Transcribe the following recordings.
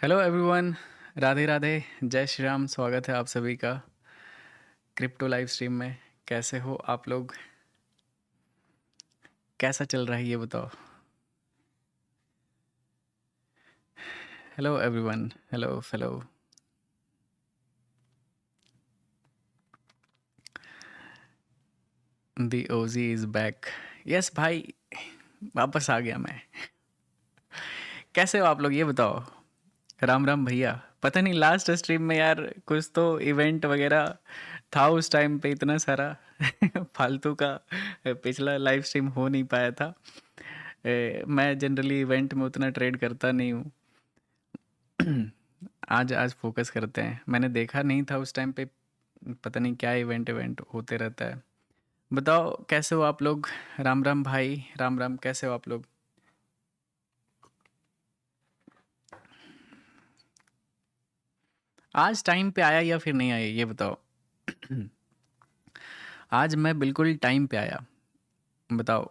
Hello everyone. Radhe Radhe. जय श्री राम। स्वागत है आप सभी का क्रिप्टो लाइव स्ट्रीम में। कैसे हो आप लोग? कैसा चल रहा है ये बताओ। Hello everyone. Hello hello. The OG is back. Yes भाई, वापस आ गया मैं। कैसे हो आप लोग ये बताओ। राम राम भैया। पता नहीं लास्ट स्ट्रीम में यार कुछ तो इवेंट वगैरह था उस टाइम पे इतना सारा फालतू का। पिछला लाइव स्ट्रीम हो नहीं पाया था। मैं जनरली इवेंट में उतना ट्रेड करता नहीं हूँ। आज आज फोकस करते हैं। मैंने देखा नहीं था उस टाइम पे। पता नहीं क्या इवेंट इवेंट होते रहता है। बताओ कैसे हो आप लोग। राम राम भाई। राम राम। कैसे हो आप लोग? आज टाइम पे आया या फिर नहीं आया ये बताओ। आज मैं बिल्कुल टाइम पे आया। बताओ।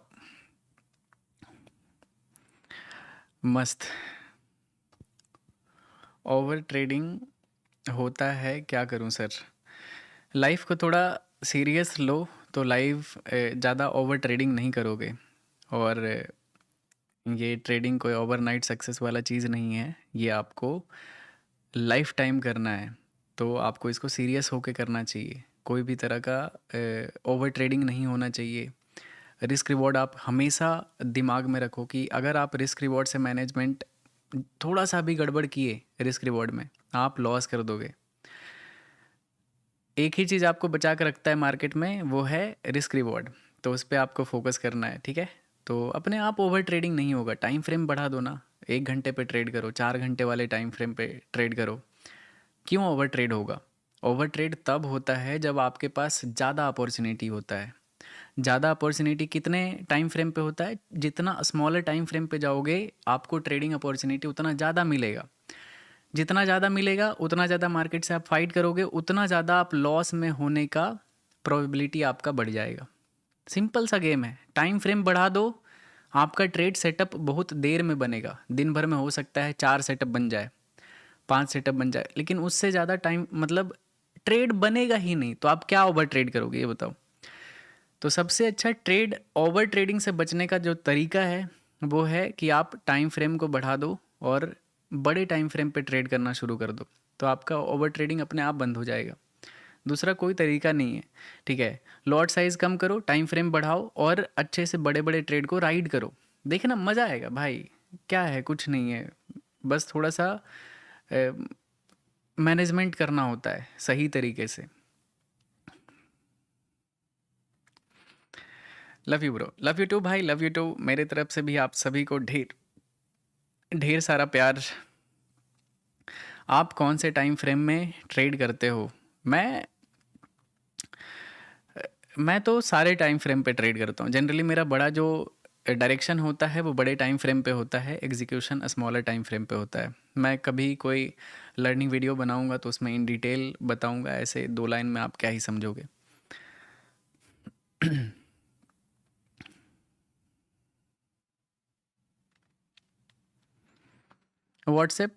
मस्त। ओवर ट्रेडिंग होता है, क्या करूं सर। लाइफ को थोड़ा सीरियस लो तो लाइफ ज़्यादा ओवर ट्रेडिंग नहीं करोगे। और ये ट्रेडिंग कोई ओवरनाइट सक्सेस वाला चीज़ नहीं है। ये आपको लाइफ टाइम करना है। तो आपको इसको सीरियस होके करना चाहिए। कोई भी तरह का ओवर ट्रेडिंग नहीं होना चाहिए। रिस्क रिवॉर्ड आप हमेशा दिमाग में रखो कि अगर आप रिस्क रिवॉर्ड से मैनेजमेंट थोड़ा सा भी गड़बड़ किए रिस्क रिवॉर्ड में, आप लॉस कर दोगे। एक ही चीज़ आपको बचा कर रखता है मार्केट में, वो है रिस्क रिवॉर्ड। तो उस पर आपको फोकस करना है, ठीक है। तो अपने आप ओवर ट्रेडिंग नहीं होगा। टाइम फ्रेम बढ़ा दो ना। 1 घंटे पे ट्रेड करो, 4 घंटे वाले टाइम फ्रेम पे ट्रेड करो। क्यों ओवर ट्रेड होगा? ओवर ट्रेड तब होता है जब आपके पास ज़्यादा अपॉर्चुनिटी होता है। ज़्यादा अपॉर्चुनिटी कितने टाइम फ्रेम पे होता है? जितना स्मॉलर टाइम फ्रेम पे जाओगे आपको ट्रेडिंग अपॉर्चुनिटी उतना ज़्यादा मिलेगा। जितना ज़्यादा मिलेगा उतना ज़्यादा मार्केट से आप फाइट करोगे, उतना ज़्यादा आप लॉस में होने का प्रोबेबिलिटी आपका बढ़ जाएगा। सिंपल सा गेम है। टाइम फ्रेम बढ़ा दो, आपका ट्रेड सेटअप बहुत देर में बनेगा। दिन भर में हो सकता है 4 सेटअप बन जाए, 5 सेटअप बन जाए, लेकिन उससे ज़्यादा टाइम मतलब ट्रेड बनेगा ही नहीं। तो आप क्या ओवर ट्रेड करोगे ये बताओ। तो सबसे अच्छा ट्रेड, ओवर ट्रेडिंग से बचने का जो तरीका है वो है कि आप टाइम फ्रेम को बढ़ा दो और बड़े टाइम फ्रेम पे ट्रेड करना शुरू कर दो। तो आपका ओवर ट्रेडिंग अपने आप बंद हो जाएगा। दूसरा कोई तरीका नहीं है, ठीक है। लॉट साइज़ कम करो, टाइम फ्रेम बढ़ाओ और अच्छे से बड़े बड़े ट्रेड को राइड करो। देखना मज़ा आएगा भाई। क्या है, कुछ नहीं है। बस थोड़ा सा मैनेजमेंट करना होता है सही तरीके से। Love you bro. Love you too भाई। Love you too. मेरे तरफ से भी आप सभी को ढेर ढेर सारा प्यार। आप कौन से टाइम फ्रेम में ट्रेड करते हो? मैं मैं तो सारे टाइम फ्रेम पे ट्रेड करता हूँ। जनरली मेरा बड़ा जो डायरेक्शन होता है वो बड़े टाइम फ्रेम पे होता है, एग्जीक्यूशन स्मॉलर टाइम फ्रेम पे होता है। मैं कभी कोई लर्निंग वीडियो बनाऊंगा तो उसमें इन डिटेल बताऊंगा। ऐसे 2 लाइन में आप क्या ही समझोगे। व्हाट्सएप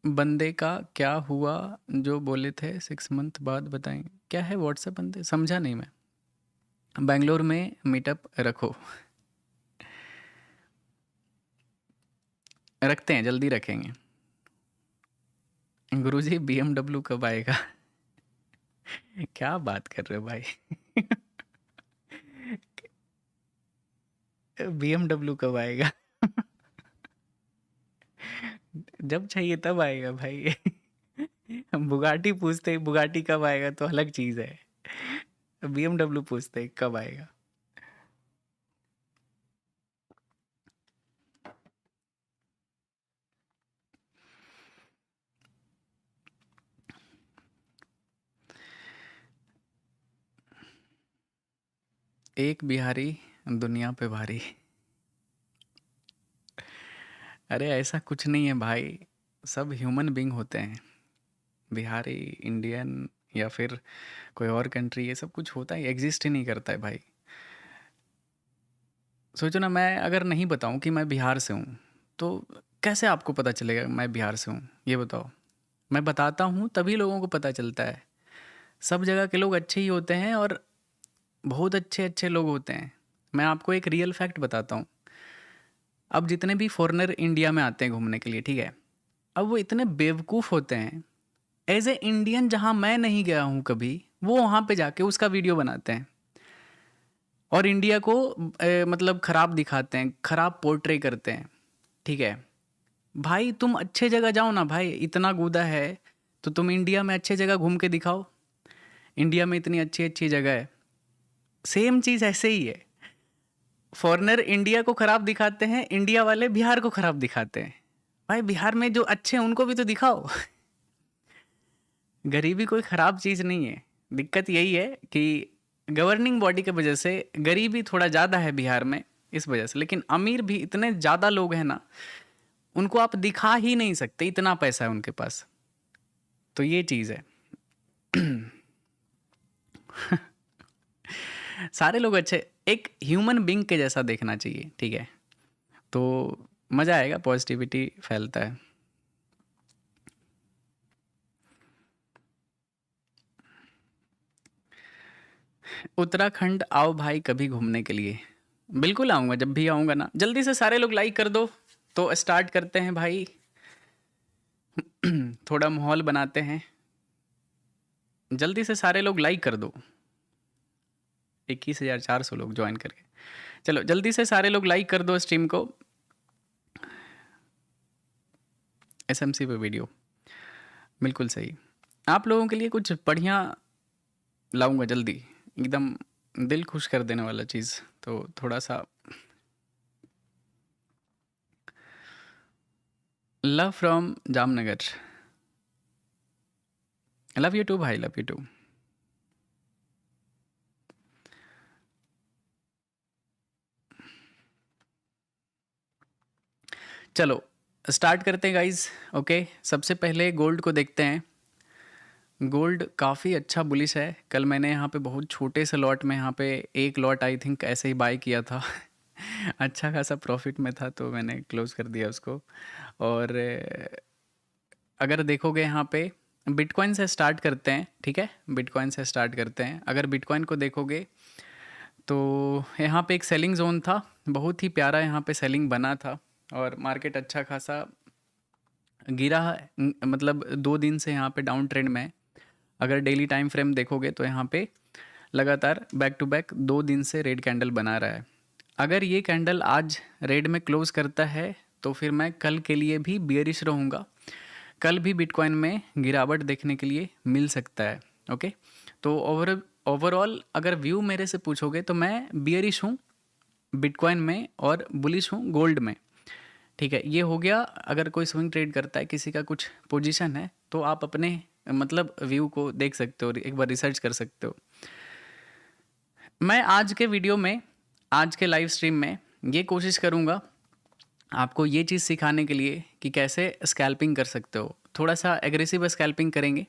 बंदे का क्या हुआ जो बोले थे 6 मंथ बाद बताएंगे? क्या है व्हाट्सएप बंदे, समझा नहीं मैं। बेंगलोर में मीटअप रखो। रखते हैं, जल्दी रखेंगे। गुरुजी BMW कब आएगा? क्या बात कर रहे हो भाई? BMW कब आएगा? जब चाहिए तब आएगा भाई। हम बुगाटी पूछते बुगाटी कब आएगा तो अलग चीज़ है। BMW पूछते कब आएगा। एक बिहारी दुनिया पे भारी। अरे ऐसा कुछ नहीं है भाई। सब ह्यूमन बीइंग होते हैं। बिहारी, इंडियन या फिर कोई और कंट्री, ये सब कुछ होता है, एग्जिस्ट ही नहीं करता है भाई। सोचो ना, मैं अगर नहीं बताऊं कि मैं बिहार से हूं तो कैसे आपको पता चलेगा मैं बिहार से हूँ, ये बताओ? मैं बताता हूँ तभी लोगों को पता चलता है। सब जगह के लोग अच्छे ही होते हैं और बहुत अच्छे अच्छे लोग होते हैं। मैं आपको एक रियल फैक्ट बताता हूँ। अब जितने भी फॉरेनर इंडिया में आते हैं घूमने के लिए, ठीक है, अब वो इतने बेवकूफ़ होते हैं। एज ए इंडियन जहाँ मैं नहीं गया हूँ कभी, वो वहाँ पे जाके उसका वीडियो बनाते हैं और इंडिया को मतलब ख़राब दिखाते हैं, ख़राब पोर्ट्रे करते हैं, ठीक है। भाई तुम अच्छे जगह जाओ ना भाई, इतना गुदा है तो तुम इंडिया में अच्छे जगह घूम के दिखाओ। इंडिया में इतनी अच्छी अच्छी जगह है। सेम चीज़ ऐसे ही है। फॉरेनर इंडिया को ख़राब दिखाते हैं, इंडिया वाले बिहार को ख़राब दिखाते हैं। भाई बिहार में जो अच्छे हैं उनको भी तो दिखाओ। गरीबी कोई ख़राब चीज़ नहीं है। दिक्कत यही है कि गवर्निंग बॉडी की वजह से गरीबी थोड़ा ज़्यादा है बिहार में, इस वजह से। लेकिन अमीर भी इतने ज़्यादा लोग हैं ना, उनको आप दिखा ही नहीं सकते, इतना पैसा है उनके पास। तो ये चीज़ है। सारे लोग अच्छे, एक ह्यूमन बीइंग के जैसा देखना चाहिए, ठीक है। तो मज़ा आएगा, पॉजिटिविटी फैलता है। उत्तराखंड आओ भाई कभी घूमने के लिए। बिल्कुल आऊँगा, जब भी आऊँगा ना। जल्दी से सारे लोग लाइक कर दो तो स्टार्ट करते हैं भाई। थोड़ा माहौल बनाते हैं। जल्दी से सारे लोग लाइक कर दो। 21,400 लोग ज्वाइन करके। चलो जल्दी से सारे लोग लाइक कर दो स्ट्रीम को। एसएमसी पे वीडियो बिल्कुल सही। आप लोगों के लिए कुछ बढ़िया लाऊंगा जल्दी, एकदम दिल खुश कर देने वाला चीज़। तो थोड़ा सा love from Jamnagar. Love you too भाई, लव यू टू। चलो स्टार्ट करते हैं गाइज। ओके, सबसे पहले गोल्ड को देखते हैं। गोल्ड काफ़ी अच्छा बुलिश है। कल मैंने यहाँ पे बहुत छोटे से लॉट में, यहाँ पे एक लॉट आई थिंक ऐसे ही बाय किया था। अच्छा खासा प्रॉफिट में था तो मैंने क्लोज कर दिया उसको। और अगर देखोगे यहाँ पे बिटकॉइन से स्टार्ट करते हैं, ठीक है, बिटकॉइन से स्टार्ट करते हैं। अगर बिटकॉइन को देखोगे तो यहाँ पे एक सेलिंग जोन था, बहुत ही प्यारा यहाँ पे सेलिंग बना था और मार्केट अच्छा खासा गिरा है। मतलब 2 दिन से यहाँ पे डाउन ट्रेंड में है। अगर डेली टाइम फ्रेम देखोगे तो यहाँ पे लगातार बैक टू बैक 2 दिन से रेड कैंडल बना रहा है। अगर ये कैंडल आज रेड में क्लोज करता है तो फिर मैं कल के लिए भी बियरिश रहूँगा। कल भी बिटकॉइन में गिरावट देखने के लिए मिल सकता है। ओके, तो ओवरऑल अगर व्यू मेरे से पूछोगे तो मैं बियरिश हूँ बिटकॉइन में और बुलिश हूँ गोल्ड में, ठीक है। ये हो गया। अगर कोई स्विंग ट्रेड करता है, किसी का कुछ पोजीशन है, तो आप अपने मतलब व्यू को देख सकते हो, एक बार रिसर्च कर सकते हो। मैं आज के वीडियो में, आज के लाइव स्ट्रीम में ये कोशिश करूँगा आपको ये चीज़ सिखाने के लिए कि कैसे स्कैल्पिंग कर सकते हो। थोड़ा सा एग्रेसिव स्कैल्पिंग करेंगे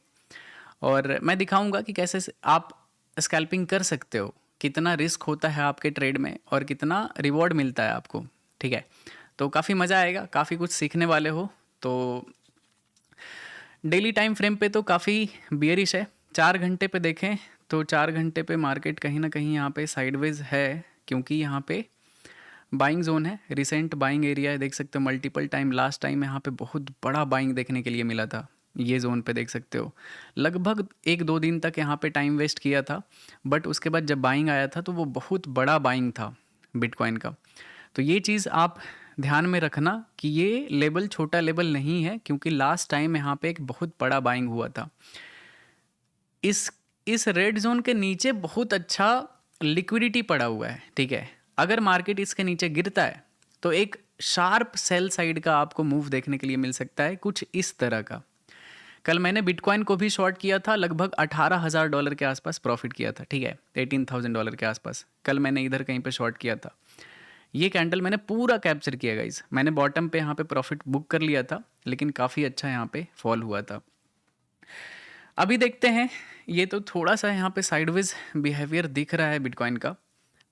और मैं दिखाऊंगा कि कैसे आप स्कैल्पिंग कर सकते हो, कितना रिस्क होता है आपके ट्रेड में और कितना रिवॉर्ड मिलता है आपको, ठीक है। तो काफ़ी मज़ा आएगा, काफ़ी कुछ सीखने वाले हो। तो डेली टाइम फ्रेम पे तो काफ़ी बियरिश है। 4 घंटे पे देखें तो 4 घंटे पे मार्केट कहीं ना कहीं यहाँ पे साइडवेज है, क्योंकि यहाँ पे बाइंग जोन है, रिसेंट बाइंग एरिया है। देख सकते हो मल्टीपल टाइम, लास्ट टाइम यहाँ पे बहुत बड़ा बाइंग देखने के लिए मिला था। ये जोन पे देख सकते हो लगभग 1-2 दिन तक यहाँ पे टाइम वेस्ट किया था, बट उसके बाद जब बाइंग आया था तो वो बहुत बड़ा बाइंग था बिटकॉइन का। तो ये चीज़ आप ध्यान में रखना कि ये लेवल छोटा लेवल नहीं है, क्योंकि लास्ट टाइम यहाँ पे एक बहुत बड़ा बाइंग हुआ था। इस रेड जोन के नीचे बहुत अच्छा लिक्विडिटी पड़ा हुआ है, ठीक है। अगर मार्केट इसके नीचे गिरता है तो एक शार्प सेल साइड का आपको मूव देखने के लिए मिल सकता है, कुछ इस तरह का। कल मैंने बिटकॉइन को भी शॉर्ट किया था, लगभग $18,000 के आसपास प्रॉफिट किया था, ठीक है, $18,000 के आसपास। कल मैंने इधर कहीं पे शॉर्ट किया था। ये कैंडल मैंने पूरा कैप्चर किया गाइस। मैंने बॉटम पे यहाँ पे प्रॉफिट बुक कर लिया था, लेकिन काफ़ी अच्छा यहाँ पे फॉल हुआ था। अभी देखते हैं, ये तो थोड़ा सा यहाँ पे साइडवेज बिहेवियर दिख रहा है बिटकॉइन का,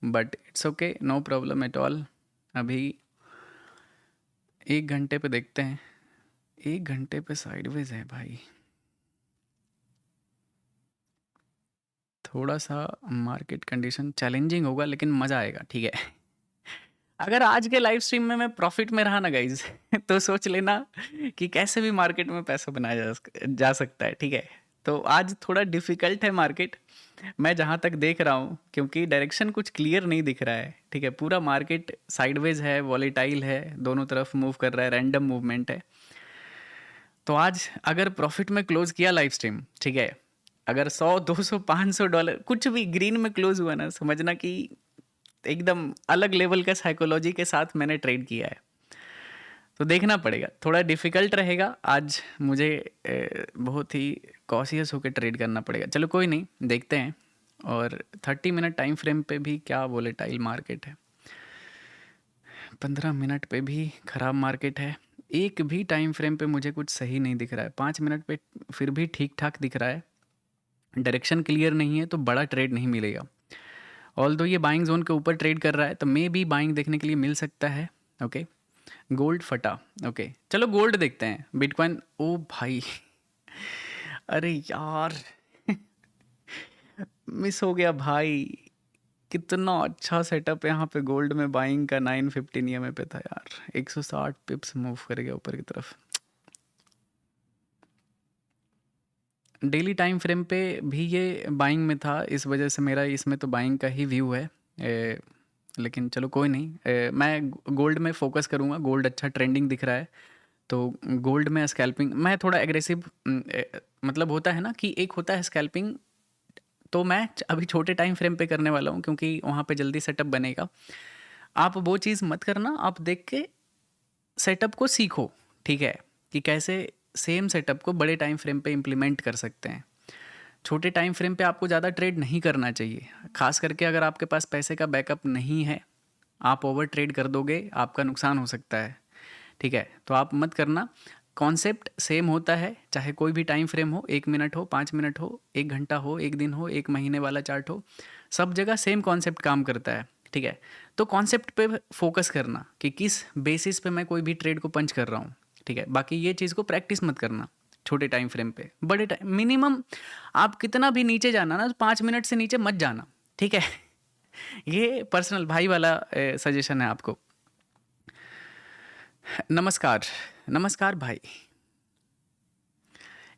but it's okay, no problem at all. अभी 1 घंटे पे देखते हैं। 1 घंटे पे साइडवेज है भाई। थोड़ा सा मार्केट कंडीशन चैलेंजिंग होगा लेकिन मज़ा आएगा, ठीक है। अगर आज के लाइव स्ट्रीम में मैं प्रॉफिट में रहा ना गाइज तो सोच लेना कि कैसे भी मार्केट में पैसा बनाया जा सकता है, ठीक है। तो आज थोड़ा डिफिकल्ट है मार्केट, मैं जहाँ तक देख रहा हूँ, क्योंकि डायरेक्शन कुछ क्लियर नहीं दिख रहा है, ठीक है। पूरा मार्केट साइडवेज है, वॉलेटाइल है, दोनों तरफ मूव कर रहा है, रैंडम मूवमेंट है। तो आज अगर प्रॉफिट में क्लोज किया लाइव स्ट्रीम, ठीक है, अगर 100 200 $500 कुछ भी ग्रीन में क्लोज हुआ ना, समझना कि एकदम अलग लेवल का साइकोलॉजी के साथ मैंने ट्रेड किया है। तो देखना पड़ेगा, थोड़ा डिफिकल्ट रहेगा आज मुझे, बहुत ही कॉशियस होकर ट्रेड करना पड़ेगा। चलो कोई नहीं, देखते हैं। और 30 मिनट टाइम फ्रेम पे भी क्या वोलेटाइल मार्केट है, 15 मिनट पे भी ख़राब मार्केट है। एक भी टाइम फ्रेम पे मुझे कुछ सही नहीं दिख रहा है। 5 मिनट पे फिर भी ठीक ठाक दिख रहा है, डायरेक्शन क्लियर नहीं है तो बड़ा ट्रेड नहीं मिलेगा। ऑल दो ये बाइंग जोन के ऊपर ट्रेड कर रहा है तो मे भी बाइंग देखने के लिए मिल सकता है। ओके, गोल्ड फटा। ओके चलो गोल्ड देखते हैं। बिटकॉइन, ओ भाई अरे यार मिस हो गया भाई। कितना अच्छा सेटअप यहाँ पे गोल्ड में बाइंग का 915 ईएमए पे था यार, 160 पिप्स मूव कर गया ऊपर की तरफ। डेली टाइम फ्रेम पे भी ये बाइंग में था, इस वजह से मेरा इसमें तो बाइंग का ही व्यू है। लेकिन चलो कोई नहीं, मैं गोल्ड में फोकस करूँगा। गोल्ड अच्छा ट्रेंडिंग दिख रहा है तो गोल्ड में स्कैल्पिंग मैं थोड़ा एग्रेसिव, मतलब होता है ना कि एक होता है स्कैल्पिंग, तो मैं अभी छोटे टाइम फ्रेम पे करने वाला हूँ क्योंकि वहाँ पे जल्दी सेटअप बनेगा। आप वो चीज़ मत करना, आप देख के सेटअप को सीखो, ठीक है, कि कैसे सेम सेटअप को बड़े टाइम फ्रेम पे इम्प्लीमेंट कर सकते हैं। छोटे टाइम फ्रेम पे आपको ज़्यादा ट्रेड नहीं करना चाहिए, खास करके अगर आपके पास पैसे का बैकअप नहीं है। आप ओवर ट्रेड कर दोगे, आपका नुकसान हो सकता है, ठीक है। तो आप मत करना। कॉन्सेप्ट सेम होता है चाहे कोई भी टाइम फ्रेम हो, 1 मिनट हो, 5 मिनट हो, 1 घंटा हो, 1 दिन हो, 1 महीने वाला चार्ट हो, सब जगह सेम कॉन्सेप्ट काम करता है, ठीक है। तो कॉन्सेप्ट पे फोकस करना कि किस बेसिस पे मैं कोई भी ट्रेड को पंच कर रहा हूँ, ठीक है। बाकी ये चीज़ को प्रैक्टिस मत करना छोटे टाइम फ्रेम पे। बड़े टाइम मिनिमम आप कितना भी नीचे जाना ना, 5 मिनट से नीचे मत जाना, ठीक है। ये पर्सनल भाई वाला सजेशन है आपको। नमस्कार, नमस्कार भाई।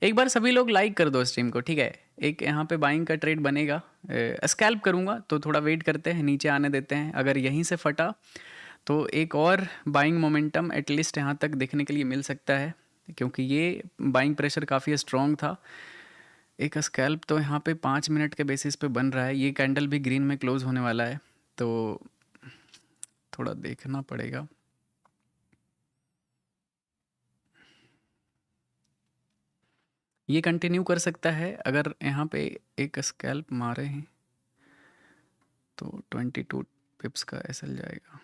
एक बार सभी लोग लाइक कर दो स्ट्रीम को, ठीक है। एक यहाँ पे बाइंग का ट्रेड बनेगा, स्कैल्प करूँगा तो थोड़ा वेट करते हैं, नीचे आने देते हैं। अगर यहीं से फटा तो एक और बाइंग मोमेंटम एटलीस्ट यहाँ तक देखने के लिए मिल सकता है, क्योंकि ये बाइंग प्रेशर काफ़ी स्ट्रॉन्ग था। एक स्कैल्प तो यहाँ पे 5 मिनट के बेसिस पे बन रहा है। ये कैंडल भी ग्रीन में क्लोज होने वाला है तो थोड़ा देखना पड़ेगा। ये कंटिन्यू कर सकता है, अगर यहाँ पे एक स्कैल्प मारे हैं तो 22 पिप्स का एसएल जाएगा।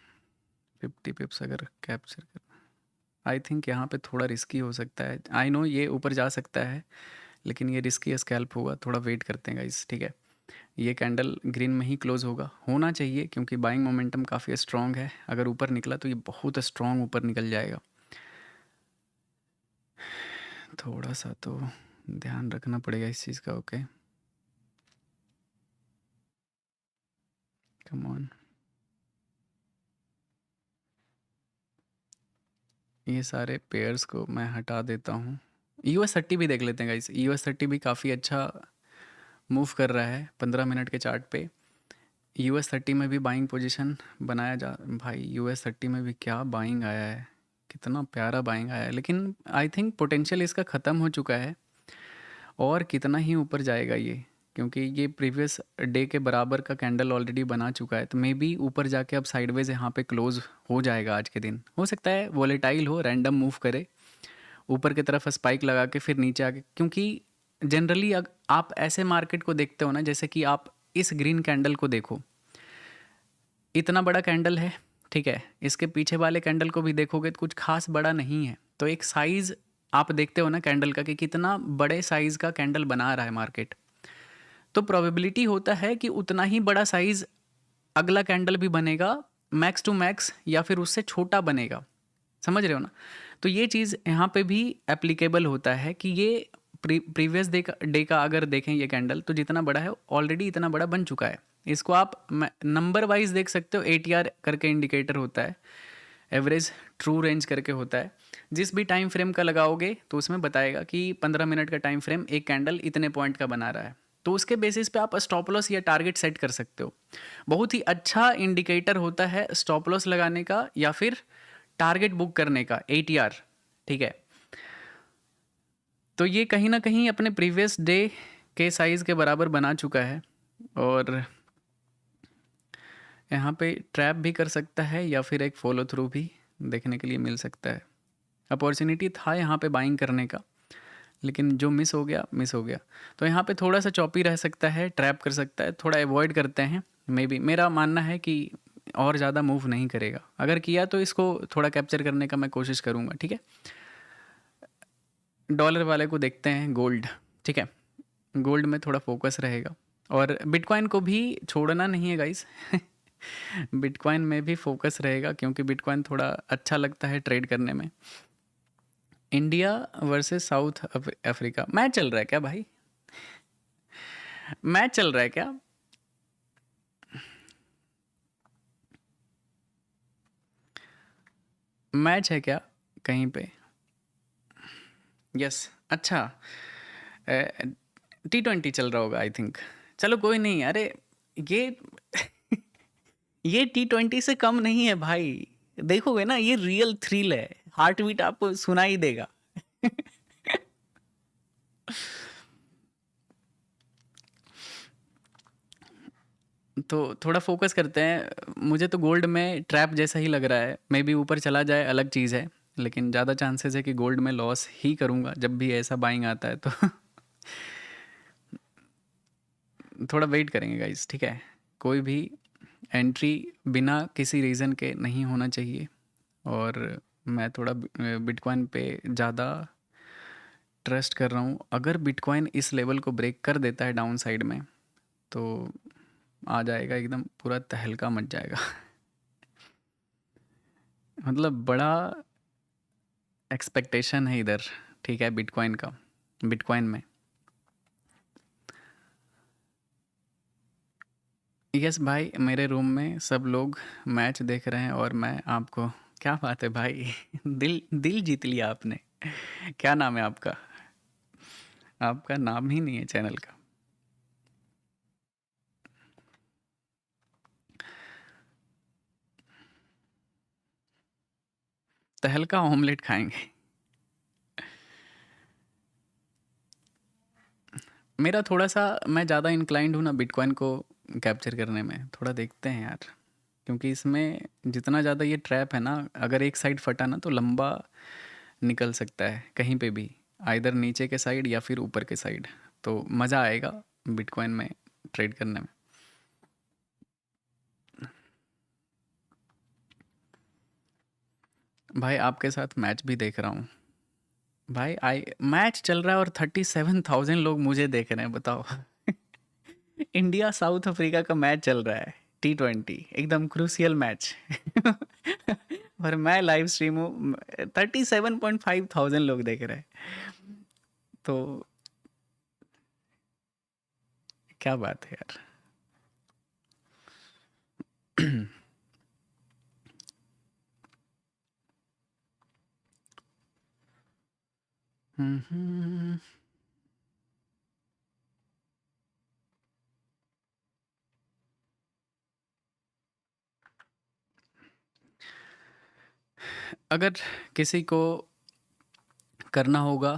50 पिप्स अगर कैप्चर कर, आई थिंक यहाँ पे थोड़ा रिस्की हो सकता है। आई नो ये ऊपर जा सकता है लेकिन ये रिस्की स्कैल्प होगा, थोड़ा वेट करते हैं गाइस, ठीक है। ये कैंडल ग्रीन में ही क्लोज होना चाहिए क्योंकि बाइंग मोमेंटम काफ़ी स्ट्रॉन्ग है। अगर ऊपर निकला तो ये बहुत स्ट्रॉन्ग ऊपर निकल जाएगा। थोड़ा सा तो ध्यान रखना पड़ेगा इस चीज़ का। ओके कम ऑन, ये सारे पेयर्स को मैं हटा देता हूँ। US30 भी देख लेते हैं गाइस। US30 भी काफ़ी अच्छा मूव कर रहा है 15 मिनट के चार्ट पे। US30 में भी बाइंग पोजीशन बनाया जा, भाई US30 में भी क्या बाइंग आया है, कितना प्यारा बाइंग आया है। लेकिन आई थिंक पोटेंशियल इसका ख़त्म हो चुका है और कितना ही ऊपर जाएगा ये, क्योंकि ये प्रीवियस डे के बराबर का कैंडल ऑलरेडी बना चुका है। तो मे बी ऊपर जाके अब साइडवेज यहाँ पे क्लोज हो जाएगा आज के दिन। हो सकता है वॉलेटाइल हो, रैंडम मूव करे ऊपर की तरफ, स्पाइक लगा के फिर नीचे आके, क्योंकि जनरली आप ऐसे मार्केट को देखते हो ना, जैसे कि आप इस ग्रीन कैंडल को देखो, इतना बड़ा कैंडल है, ठीक है। इसके पीछे वाले कैंडल को भी देखोगे तो कुछ खास बड़ा नहीं है। तो एक साइज़ आप देखते हो ना कैंडल का कि कितना बड़े साइज़ का कैंडल बना रहा है मार्केट, तो प्रोबेबिलिटी होता है कि उतना ही बड़ा साइज़ अगला कैंडल भी बनेगा, मैक्स टू मैक्स, या फिर उससे छोटा बनेगा। समझ रहे हो ना? तो ये चीज़ यहाँ पे भी एप्लीकेबल होता है कि ये प्रीवियस डे का अगर देखें ये कैंडल, तो जितना बड़ा है ऑलरेडी इतना बड़ा बन चुका है। इसको आप नंबर वाइज देख सकते हो, एटीआर करके इंडिकेटर होता है, एवरेज ट्रू रेंज करके होता है। जिस भी टाइम फ्रेम का लगाओगे तो उसमें बताएगा कि 15 मिनट का टाइम फ्रेम एक कैंडल इतने पॉइंट का बना रहा है, तो उसके बेसिस पे आप स्टॉप लॉस या टारगेट सेट कर सकते हो। बहुत ही अच्छा इंडिकेटर होता है स्टॉप लॉस लगाने का या फिर टारगेट बुक करने का, एटीआर। ठीक है, तो ये कहीं ना कहीं अपने प्रीवियस डे के साइज़ के बराबर बना चुका है, और यहाँ पे ट्रैप भी कर सकता है या फिर एक फॉलो थ्रू भी देखने के लिए मिल सकता है। अपॉर्चुनिटी था यहाँ पे बाइंग करने का, लेकिन जो मिस हो गया मिस हो गया। तो यहाँ पे थोड़ा सा चॉपी रह सकता है, ट्रैप कर सकता है, थोड़ा अवॉइड करते हैं। मे बी मेरा मानना है कि और ज़्यादा मूव नहीं करेगा, अगर किया तो इसको थोड़ा कैप्चर करने का मैं कोशिश करूँगा। ठीक है, डॉलर वाले को देखते हैं, गोल्ड। ठीक है, गोल्ड में थोड़ा फोकस रहेगा, और बिटकॉइन को भी छोड़ना नहीं है गाइस। बिटकॉइन में भी फोकस रहेगा, क्योंकि बिटकॉइन थोड़ा अच्छा लगता है ट्रेड करने में। India versus south Africa match चल रहा है क्या भाई? मैच चल रहा है क्या? मैच है क्या कहीं पे? यस, अच्छा। T20 चल रहा होगा आई थिंक। चलो कोई नहीं, अरे ये ये T20 से कम नहीं है भाई। देखोगे ना, ये रियल थ्रिल है, हार्ट बीट आपको सुनाई देगा। तो थोड़ा फोकस करते हैं। मुझे तो गोल्ड में ट्रैप जैसा ही लग रहा है, मे बी ऊपर चला जाए अलग चीज़ है, लेकिन ज़्यादा चांसेस है कि गोल्ड में लॉस ही करूँगा जब भी ऐसा बाइंग आता है। तो थोड़ा वेट करेंगे गाइस, ठीक है? कोई भी एंट्री बिना किसी रीज़न के नहीं होना चाहिए, और मैं थोड़ा बिटकॉइन पे ज़्यादा ट्रस्ट कर रहा हूँ। अगर बिटकॉइन इस लेवल को ब्रेक कर देता है डाउन साइड में, तो आ जाएगा एकदम, पूरा तहलका मच जाएगा। मतलब बड़ा एक्सपेक्टेशन है इधर, ठीक है, बिटकॉइन का, बिटकॉइन में। यस भाई, मेरे रूम में सब लोग मैच देख रहे हैं, और मैं आपको, क्या बात है भाई। दिल दिल जीत लिया आपने। क्या नाम है आपका? आपका नाम ही नहीं है चैनल का। तहलका ऑमलेट खाएंगे। मेरा थोड़ा सा, मैं ज़्यादा इंक्लाइंड हूँ ना बिटकॉइन को कैप्चर करने में। थोड़ा देखते हैं यार, क्योंकि इसमें जितना ज़्यादा ये ट्रैप है ना, अगर एक साइड फटा ना तो लंबा निकल सकता है कहीं पे भी, आइदर नीचे के साइड या फिर ऊपर के साइड। तो मज़ा आएगा बिटकॉइन में ट्रेड करने में। भाई आपके साथ मैच भी देख रहा हूँ भाई, आई मैच चल रहा है और 37,000 लोग मुझे देख रहे हैं, बताओ। इंडिया साउथ अफ्रीका का मैच चल रहा है, T20, एकदम क्रूसियल मैच। और मैं लाइव स्ट्रीम हूँ, 37,500 लोग देख रहे हैं। तो क्या बात है यार। हम्म, अगर किसी को करना होगा,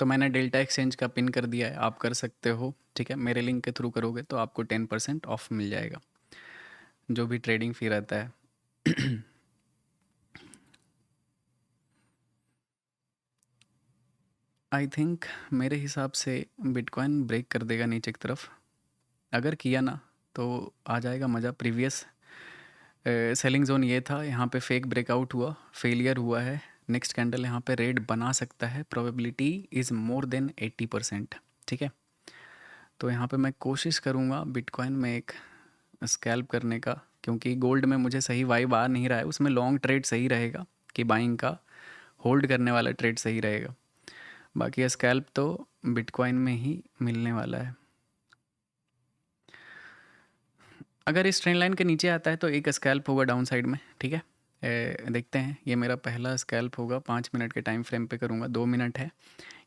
तो मैंने डेल्टा एक्सचेंज का पिन कर दिया है, आप कर सकते हो। ठीक है, मेरे लिंक के थ्रू करोगे तो आपको 10% ऑफ मिल जाएगा, जो भी ट्रेडिंग फी रहता है। आई थिंक मेरे हिसाब से बिटकॉइन ब्रेक कर देगा नीचे की तरफ। अगर किया ना तो आ जाएगा मज़ा। प्रीवियस सेलिंग जोन ये था, यहाँ पे फेक ब्रेकआउट हुआ, फेलियर हुआ है। नेक्स्ट कैंडल यहाँ पे रेड बना सकता है, प्रोबेबिलिटी इज़ मोर देन 80%। ठीक है, तो यहाँ पे मैं कोशिश करूँगा बिटकॉइन में एक स्कैल्प करने का, क्योंकि गोल्ड में मुझे सही वाइब आ नहीं रहा है, उसमें लॉन्ग ट्रेड सही रहेगा। कि बाइंग का होल्ड करने वाला ट्रेड सही रहेगा। बाकी स्कैल्प तो बिटकॉइन में ही मिलने वाला है। अगर इस ट्रेंड लाइन के नीचे आता है तो एक स्कैल्प होगा डाउन साइड में, ठीक है। देखते हैं, ये मेरा पहला स्कैल्प होगा, 5 मिनट के टाइम फ्रेम पे करूँगा, 2 मिनट है।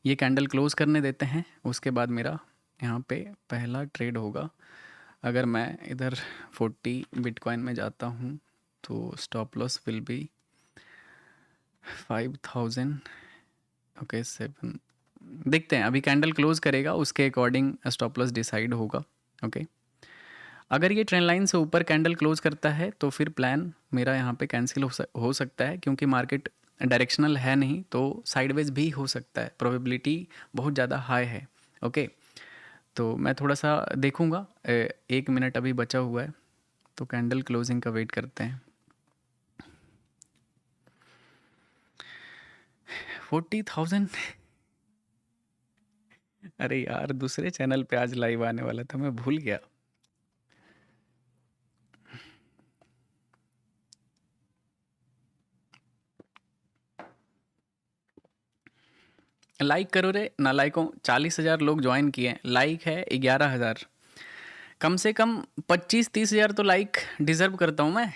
ये कैंडल क्लोज करने देते हैं, उसके बाद मेरा यहाँ पे पहला ट्रेड होगा। अगर मैं इधर 40 बिटकॉइन में जाता हूँ तो stop loss will be 5000। Okay 7। देखते हैं, अभी कैंडल क्लोज करेगा, उसके अकॉर्डिंग स्टॉप लॉस डिसाइड होगा। ओके, अगर ये ट्रेंड लाइन से ऊपर कैंडल क्लोज करता है तो फिर प्लान मेरा यहाँ पे कैंसिल हो सकता है, क्योंकि मार्केट डायरेक्शनल है नहीं, तो साइडवेज भी हो सकता है, प्रोबेबिलिटी बहुत ज़्यादा हाई है। ओके, तो मैं थोड़ा सा देखूँगा, 1 मिनट अभी बचा हुआ है, तो कैंडल क्लोजिंग का वेट करते हैं। 40,000। अरे यार, दूसरे चैनल पे आज लाइव आने वाला था, मैं भूल गया। लाइक करो रे नालायकों, 40,000 लोग ज्वाइन किए हैं, लाइक है 11,000। कम से कम 25-30 हज़ार तो लाइक डिजर्व करता हूँ मैं।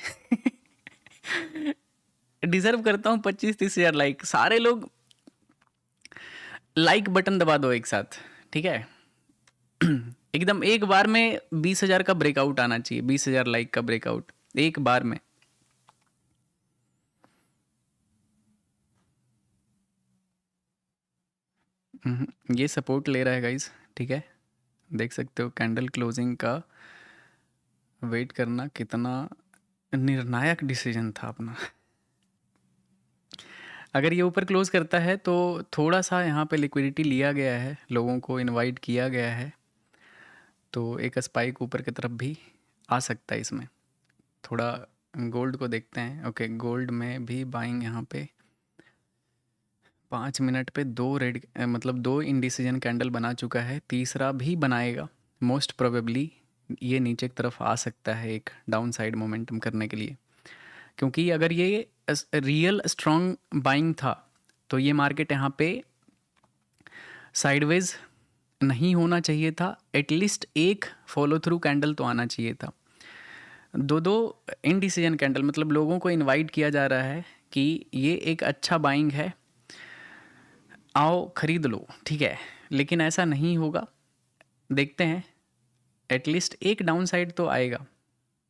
डिजर्व करता हूँ 25-30 हज़ार लाइक। सारे लोग लाइक बटन दबा दो एक साथ, ठीक है। एकदम एक बार में 20,000 का ब्रेकआउट आना चाहिए, 20,000 लाइक का ब्रेकआउट एक बार में। ये सपोर्ट ले रहा है गाइस, ठीक है। देख सकते हो कैंडल क्लोजिंग का वेट करना कितना निर्णायक डिसीजन था अपना। अगर ये ऊपर क्लोज करता है तो थोड़ा सा यहाँ पे लिक्विडिटी लिया गया है, लोगों को इनवाइट किया गया है, तो एक स्पाइक ऊपर की तरफ भी आ सकता है इसमें। थोड़ा गोल्ड को देखते हैं। ओके, गोल्ड में भी बाइंग यहाँ पे 5 मिनट पे मतलब दो इंडिसीजन कैंडल बना चुका है, तीसरा भी बनाएगा मोस्ट प्रोबेबली। ये नीचे की तरफ आ सकता है एक डाउन साइड मोमेंटम करने के लिए, क्योंकि अगर ये रियल स्ट्रॉन्ग बाइंग था तो ये मार्केट यहाँ पे साइडवेज नहीं होना चाहिए था, एटलीस्ट एक फॉलो थ्रू कैंडल तो आना चाहिए था। दो दो इनडिसीजन कैंडल, मतलब लोगों को इनवाइट किया जा रहा है कि ये एक अच्छा बाइंग है, आओ खरीद लो, ठीक है। लेकिन ऐसा नहीं होगा, देखते हैं, एटलीस्ट एक डाउन साइड तो आएगा।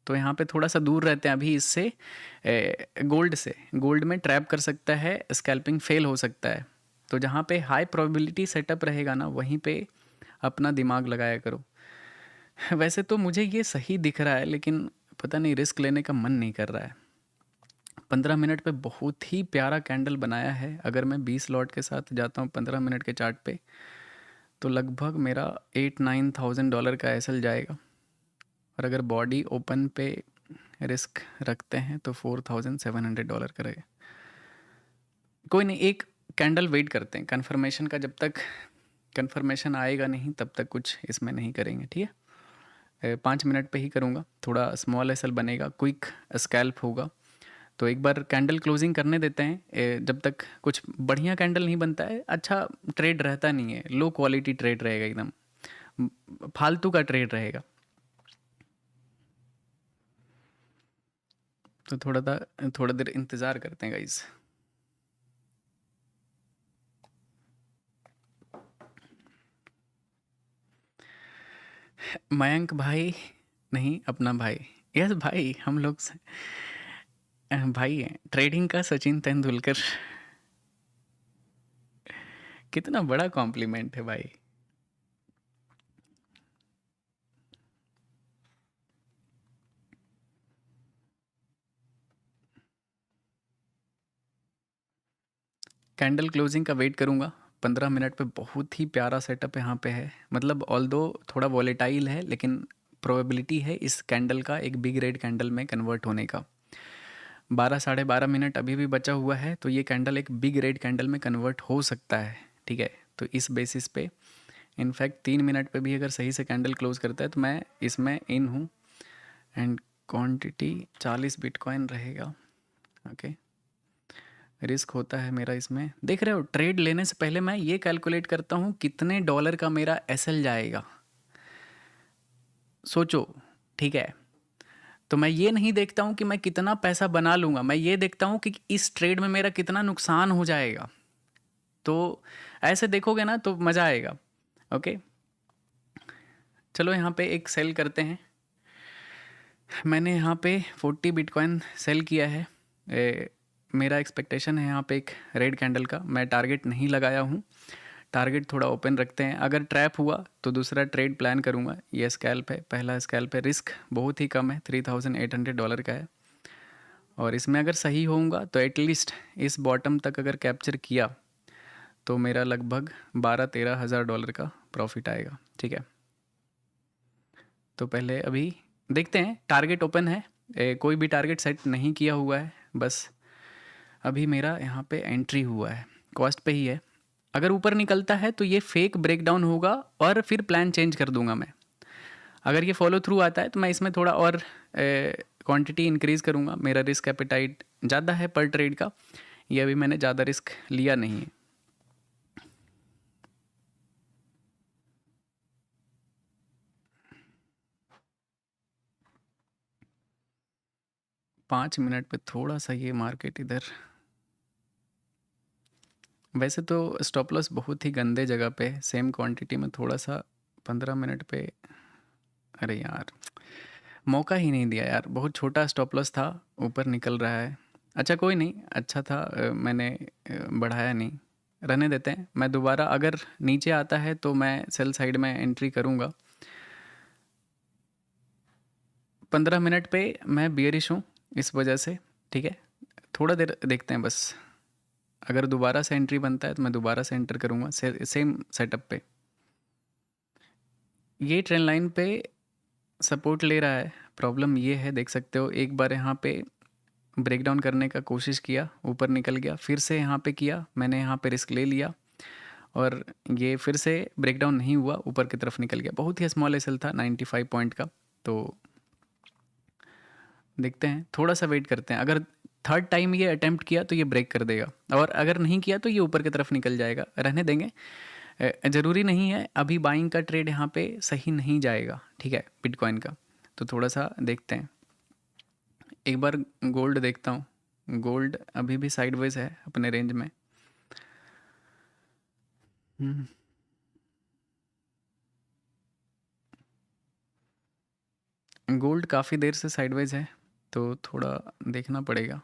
तो यहाँ पे थोड़ा सा दूर रहते हैं अभी इससे, गोल्ड से। गोल्ड में ट्रैप कर सकता है, स्कैल्पिंग फेल हो सकता है। तो जहाँ पे हाई प्रोबेबिलिटी सेटअप रहेगा ना, वहीं पे अपना दिमाग लगाया करो। वैसे तो मुझे ये सही दिख रहा है, लेकिन पता नहीं रिस्क लेने का मन नहीं कर रहा है। 15 मिनट पे बहुत ही प्यारा कैंडल बनाया है। अगर मैं 20 लॉट के साथ जाता हूँ 15 मिनट के चार्ट पे, तो लगभग मेरा $8-9,000 का एसएल जाएगा। और अगर बॉडी ओपन पे रिस्क रखते हैं तो $4,700 का रहेगा। कोई नहीं, एक कैंडल वेट करते हैं कंफर्मेशन का। जब तक कंफर्मेशन आएगा नहीं तब तक कुछ इसमें नहीं करेंगे, ठीक है। 5 मिनट पे ही करूँगा, थोड़ा स्मॉल एसएल बनेगा, क्विक स्कैल्प होगा। तो एक बार कैंडल क्लोजिंग करने देते हैं, जब तक कुछ बढ़िया कैंडल नहीं बनता है, अच्छा ट्रेड रहता नहीं है, लो क्वालिटी ट्रेड रहेगा, एकदम फालतू का ट्रेड रहेगा। तो थोड़ा देर इंतज़ार करते हैं गाइस। मयंक भाई नहीं, अपना भाई। यस भाई, हम लोग भाई हैं, ट्रेडिंग का सचिन तेंदुलकर। कितना बड़ा कॉम्प्लीमेंट है भाई। कैंडल क्लोजिंग का वेट करूँगा 15 मिनट पे। बहुत ही प्यारा सेटअप यहाँ पे है, मतलब ऑल्दो थोड़ा वॉलेटाइल है, लेकिन प्रोबेबिलिटी है इस कैंडल का एक बिग रेड कैंडल में कन्वर्ट होने का। 12-12.5 मिनट अभी भी बचा हुआ है, तो ये कैंडल एक बिग रेड कैंडल में कन्वर्ट हो सकता है, ठीक है। तो इस बेसिस पे इनफैक्ट 3 मिनट पे भी अगर सही से कैंडल क्लोज करता है तो मैं इसमें इन हूँ। एंड क्वांटिटी 40 बिटकॉइन रहेगा। ओके, रिस्क होता है मेरा इसमें। देख रहे हो, ट्रेड लेने से पहले मैं ये कैलकुलेट करता हूँ कितने डॉलर का मेरा एसएल जाएगा। सोचो, ठीक है। तो मैं ये नहीं देखता हूँ कि मैं कितना पैसा बना लूँगा, मैं ये देखता हूँ कि इस ट्रेड में मेरा कितना नुकसान हो जाएगा। तो ऐसे देखोगे ना तो मज़ा आएगा। ओके, चलो यहाँ पे एक सेल करते हैं। मैंने यहाँ पे 40 बिटकॉइन सेल किया है। मेरा एक्सपेक्टेशन है यहाँ पे एक रेड कैंडल का। मैं टारगेट नहीं लगाया हूँ, टारगेट थोड़ा ओपन रखते हैं। अगर ट्रैप हुआ तो दूसरा ट्रेड प्लान करूँगा। ये स्कैल्प है, पहला स्कैल्प है, रिस्क बहुत ही कम है, $3,800 का है। और इसमें अगर सही होऊंगा तो एटलीस्ट इस बॉटम तक अगर कैप्चर किया तो मेरा लगभग 12-13 हज़ार डॉलर का प्रॉफिट आएगा। ठीक है, तो पहले अभी देखते हैं। टारगेट ओपन है, कोई भी टारगेट सेट नहीं किया हुआ है, बस अभी मेरा यहाँ पे एंट्री हुआ है, कॉस्ट पे ही है। अगर ऊपर निकलता है तो ये फेक ब्रेकडाउन होगा और फिर प्लान चेंज कर दूंगा मैं। अगर ये फॉलो थ्रू आता है तो मैं इसमें थोड़ा और क्वांटिटी इंक्रीज़ करूँगा। मेरा रिस्क एपेटाइट ज़्यादा है पर ट्रेड का, ये अभी मैंने ज़्यादा रिस्क लिया नहीं है। पाँच मिनट पे थोड़ा सा ये मार्केट इधर, वैसे तो स्टॉप लॉस बहुत ही गंदे जगह पे, सेम क्वांटिटी में थोड़ा सा 15 मिनट पे। अरे यार, मौका ही नहीं दिया यार, बहुत छोटा स्टॉप लॉस था, ऊपर निकल रहा है। अच्छा कोई नहीं, अच्छा था, मैंने बढ़ाया नहीं, रहने देते हैं। मैं दोबारा अगर नीचे आता है तो मैं सेल साइड में एंट्री करूँगा। 15 मिनट पे मैं बियरिश हूँ इस वजह से, ठीक है। थोड़ा देर देखते हैं बस, अगर दोबारा से एंट्री बनता है तो मैं दोबारा से एंटर करूँगा सेम सेटअप पे। ये ट्रेंड लाइन पे सपोर्ट ले रहा है। प्रॉब्लम ये है, देख सकते हो, एक बार यहाँ पे ब्रेकडाउन करने का कोशिश किया, ऊपर निकल गया, फिर से यहाँ पे किया, मैंने यहाँ पे रिस्क ले लिया और ये फिर से ब्रेकडाउन नहीं हुआ, ऊपर की तरफ निकल गया। बहुत ही स्मॉल एसएल था 95 पॉइंट का। तो देखते हैं, थोड़ा सा वेट करते हैं। अगर थर्ड टाइम ये अटेम्प्ट किया तो ये ब्रेक कर देगा, और अगर नहीं किया तो ये ऊपर की तरफ निकल जाएगा, रहने देंगे। ज़रूरी नहीं है अभी बाइंग का ट्रेड यहाँ पे सही नहीं जाएगा, ठीक है, बिटकॉइन का। तो थोड़ा सा देखते हैं। एक बार गोल्ड देखता हूँ। गोल्ड अभी भी साइडवेज है अपने रेंज में। गोल्ड काफ़ी देर से साइडवेज है, तो थोड़ा देखना पड़ेगा।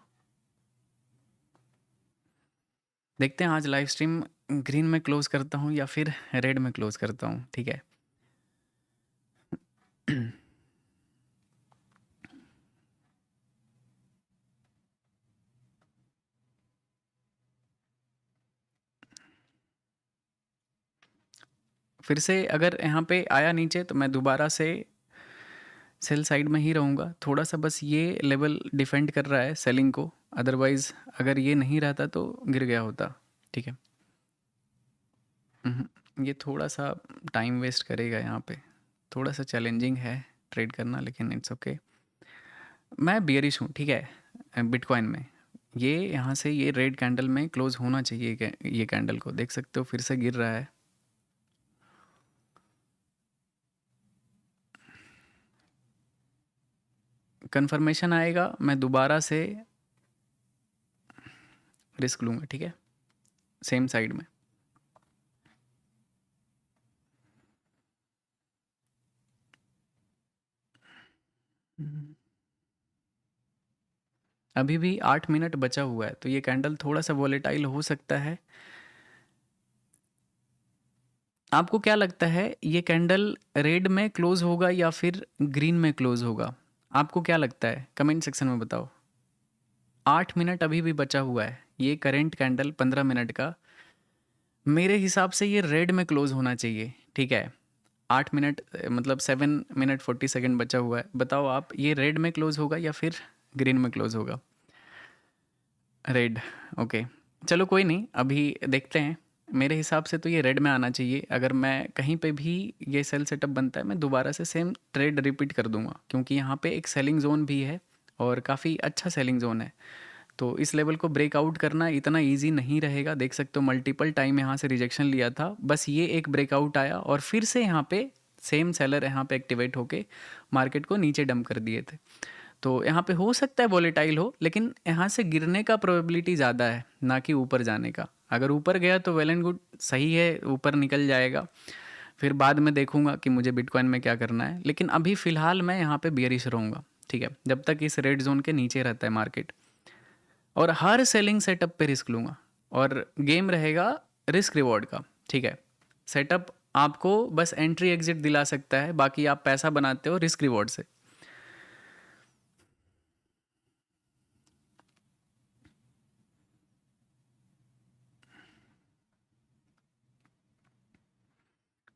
देखते हैं आज लाइव स्ट्रीम ग्रीन में क्लोज करता हूँ या फिर रेड में क्लोज करता हूँ, ठीक है। फिर से अगर यहाँ पे आया नीचे तो मैं दोबारा से सेल साइड में ही रहूँगा। थोड़ा सा बस ये लेवल डिफेंड कर रहा है सेलिंग को, अदरवाइज़ अगर ये नहीं रहता तो गिर गया होता, ठीक है। ये थोड़ा सा टाइम वेस्ट करेगा यहाँ पे, थोड़ा सा चैलेंजिंग है ट्रेड करना, लेकिन इट्स ओके। मैं बियरिश हूँ, ठीक है, बिटकॉइन में। ये यहाँ से ये रेड कैंडल में क्लोज होना चाहिए, ये कैंडल को देख सकते हो, फिर से गिर रहा है। कंफर्मेशन आएगा, मैं दोबारा से रिस्क लूँगा, ठीक है, सेम साइड में। अभी भी 8 मिनट बचा हुआ है, तो ये कैंडल थोड़ा सा वॉलेटाइल हो सकता है। आपको क्या लगता है, ये कैंडल रेड में क्लोज होगा या फिर ग्रीन में क्लोज होगा? आपको क्या लगता है, कमेंट सेक्शन में बताओ। 8 मिनट अभी भी बचा हुआ है, ये करेंट कैंडल 15 मिनट का, मेरे हिसाब से ये रेड में क्लोज होना चाहिए, ठीक है। 8 मिनट मतलब 7 मिनट 40 सेकंड बचा हुआ है। बताओ आप, ये रेड में क्लोज होगा या फिर ग्रीन में क्लोज होगा? Red, okay. चलो कोई नहीं, अभी देखते हैं। मेरे हिसाब से तो ये रेड में आना चाहिए। अगर मैं कहीं पे भी ये सेल सेटअप बनता है, मैं दोबारा से सेम ट्रेड रिपीट कर दूंगा, क्योंकि यहाँ पे एक सेलिंग जोन भी है और काफ़ी अच्छा सेलिंग जोन है। तो इस लेवल को ब्रेकआउट करना इतना ईजी नहीं रहेगा। देख सकते हो मल्टीपल टाइम यहाँ से रिजेक्शन लिया था, बस ये एक ब्रेकआउट आया और फिर से यहाँ पे सेम सेलर यहाँ पे एक्टिवेट होके मार्केट को नीचे डंप कर दिए थे। तो यहाँ पे हो सकता है वॉलेटाइल हो, लेकिन यहाँ से गिरने का प्रोबेबिलिटी ज़्यादा है ना कि ऊपर जाने का। अगर ऊपर गया तो वेल एंड गुड, सही है, ऊपर निकल जाएगा, फिर बाद में देखूंगा कि मुझे बिटकॉइन में क्या करना है। लेकिन अभी फ़िलहाल मैं यहाँ पे बियरिश रहूँगा, ठीक है, जब तक इस रेड जोन के नीचे रहता है मार्केट। और हर सेलिंग सेटअप पे रिस्क लूँगा और गेम रहेगा रिस्क रिवॉर्ड का, ठीक है। सेटअप आपको बस एंट्री एग्जिट दिला सकता है, बाकी आप पैसा बनाते हो रिस्क रिवॉर्ड से।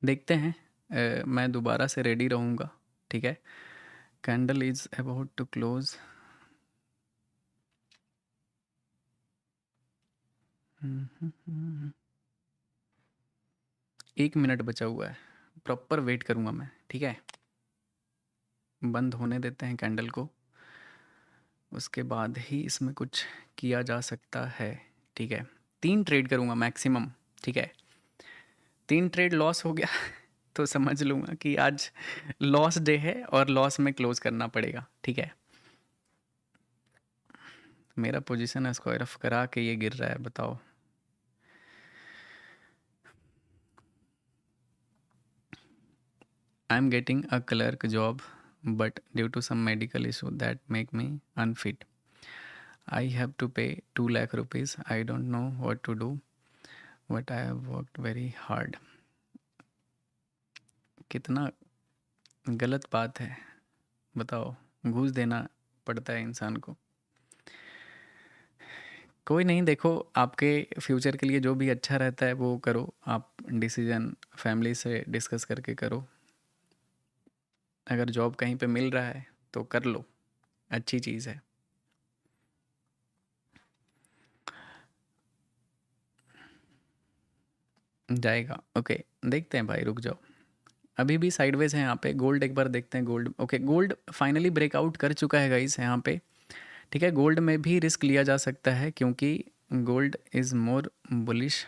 देखते हैं, मैं दोबारा से रेडी रहूँगा, ठीक है। Candle is about to close. 1 minute बचा हुआ है, प्रॉपर वेट करूँगा मैं, ठीक है। बंद होने देते हैं कैंडल को, उसके बाद ही इसमें कुछ किया जा सकता है, ठीक है। 3 ट्रेड करूँगा मैक्सिमम, ठीक है। 3 ट्रेड लॉस हो गया तो समझ लूँगा कि आज लॉस डे है और लॉस में क्लोज करना पड़ेगा, ठीक है। मेरा पोजीशन है स्क्वायर ऑफ करा के ये गिर रहा है, बताओ। I am getting a clerk job but due to some medical issue that make me unfit. I have to pay 2 lakh rupees. I don't know what to do, but I have worked very hard. कितना गलत बात है, बताओ। घूस देना पड़ता है इंसान को। कोई नहीं, देखो आपके फ्यूचर के लिए जो भी अच्छा रहता है वो करो, आप डिसीजन फैमिली से डिस्कस करके करो। अगर जॉब कहीं पे मिल रहा है तो कर लो, अच्छी चीज़ है। जाएगा, ओके, देखते हैं भाई, रुक जाओ। अभी भी साइडवेज है यहाँ पे। गोल्ड एक बार देखते हैं। Gold, okay, gold finally breakout कर चुका है गाइस यहाँ पे, ठीक है। गोल्ड में भी रिस्क लिया जा सकता है क्योंकि गोल्ड इज़ मोर बुलिश।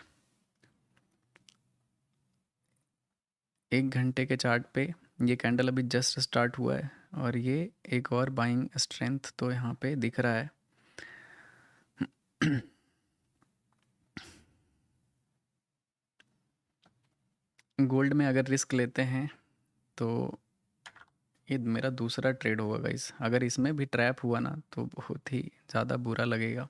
1 घंटे के चार्ट पे ये कैंडल अभी जस्ट स्टार्ट हुआ है और ये एक और बाइंग स्ट्रेंथ तो यहाँ पे दिख रहा है। गोल्ड में अगर रिस्क लेते हैं तो ये मेरा दूसरा ट्रेड होगा गाइस। अगर इसमें भी ट्रैप हुआ ना तो बहुत ही ज़्यादा बुरा लगेगा।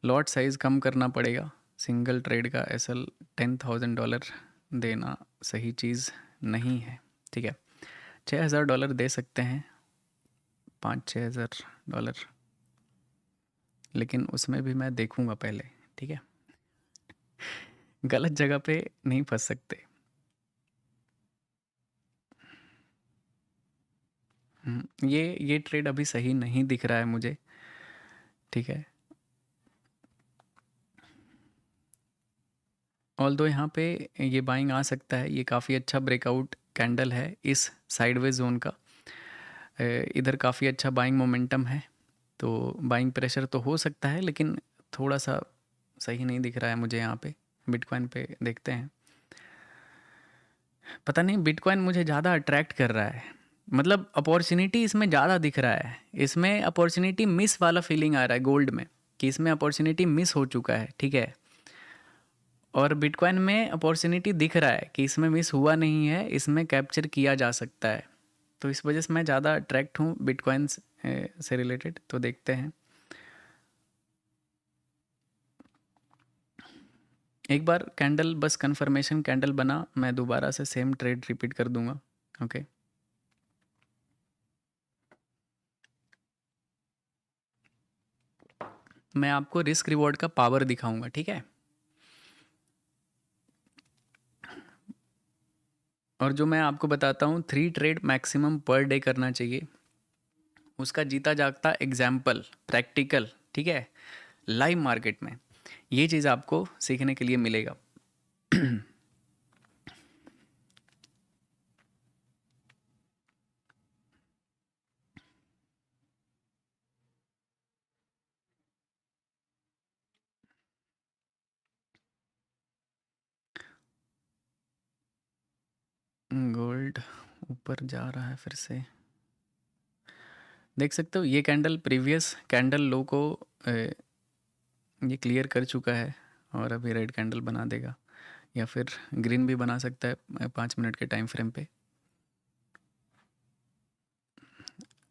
लॉट साइज़ कम करना पड़ेगा। सिंगल ट्रेड का एसएल $10,000 देना सही चीज़ नहीं है, ठीक है। $6,000 दे सकते हैं, 5-6 हज़ार डॉलर, लेकिन उसमें भी मैं देखूंगा पहले, ठीक है। गलत जगह पे नहीं फंस सकते। ये ट्रेड अभी सही नहीं दिख रहा है मुझे, ठीक है। ऑल्दो यहाँ पे ये बाइंग आ सकता है। ये काफ़ी अच्छा ब्रेकआउट कैंडल है इस साइडवेज जोन का। इधर काफ़ी अच्छा बाइंग मोमेंटम है, तो बाइंग प्रेशर तो हो सकता है, लेकिन थोड़ा सा सही नहीं दिख रहा है मुझे यहाँ पे। बिटकॉइन पे देखते हैं। पता नहीं, बिटकॉइन मुझे ज़्यादा अट्रैक्ट कर रहा है, मतलब अपॉर्चुनिटी इसमें ज़्यादा दिख रहा है। इसमें अपॉर्चुनिटी मिस वाला फीलिंग आ रहा है गोल्ड में, कि इसमें अपॉर्चुनिटी मिस हो चुका है, ठीक है। और बिटकॉइन में अपॉर्चुनिटी दिख रहा है कि इसमें मिस हुआ नहीं है, इसमें कैप्चर किया जा सकता है। तो इस वजह से मैं ज़्यादा अट्रैक्ट हूँ बिटकॉइन से रिलेटेड। तो देखते हैं, एक बार कैंडल बस कंफर्मेशन कैंडल बना, मैं दोबारा से सेम ट्रेड रिपीट कर दूंगा, ओके। मैं आपको रिस्क रिवॉर्ड का पावर दिखाऊंगा, ठीक है। और जो मैं आपको बताता हूँ 3 ट्रेड मैक्सिमम पर डे करना चाहिए, उसका जीता जागता एग्जाम्पल, प्रैक्टिकल, ठीक है, लाइव मार्केट में ये चीज़ आपको सीखने के लिए मिलेगा। ऊपर जा रहा है फिर से, देख सकते हो ये कैंडल प्रीवियस कैंडल लो को ये क्लियर कर चुका है और अभी रेड कैंडल बना देगा, या फिर ग्रीन भी बना सकता है 5 मिनट के टाइम फ्रेम पे।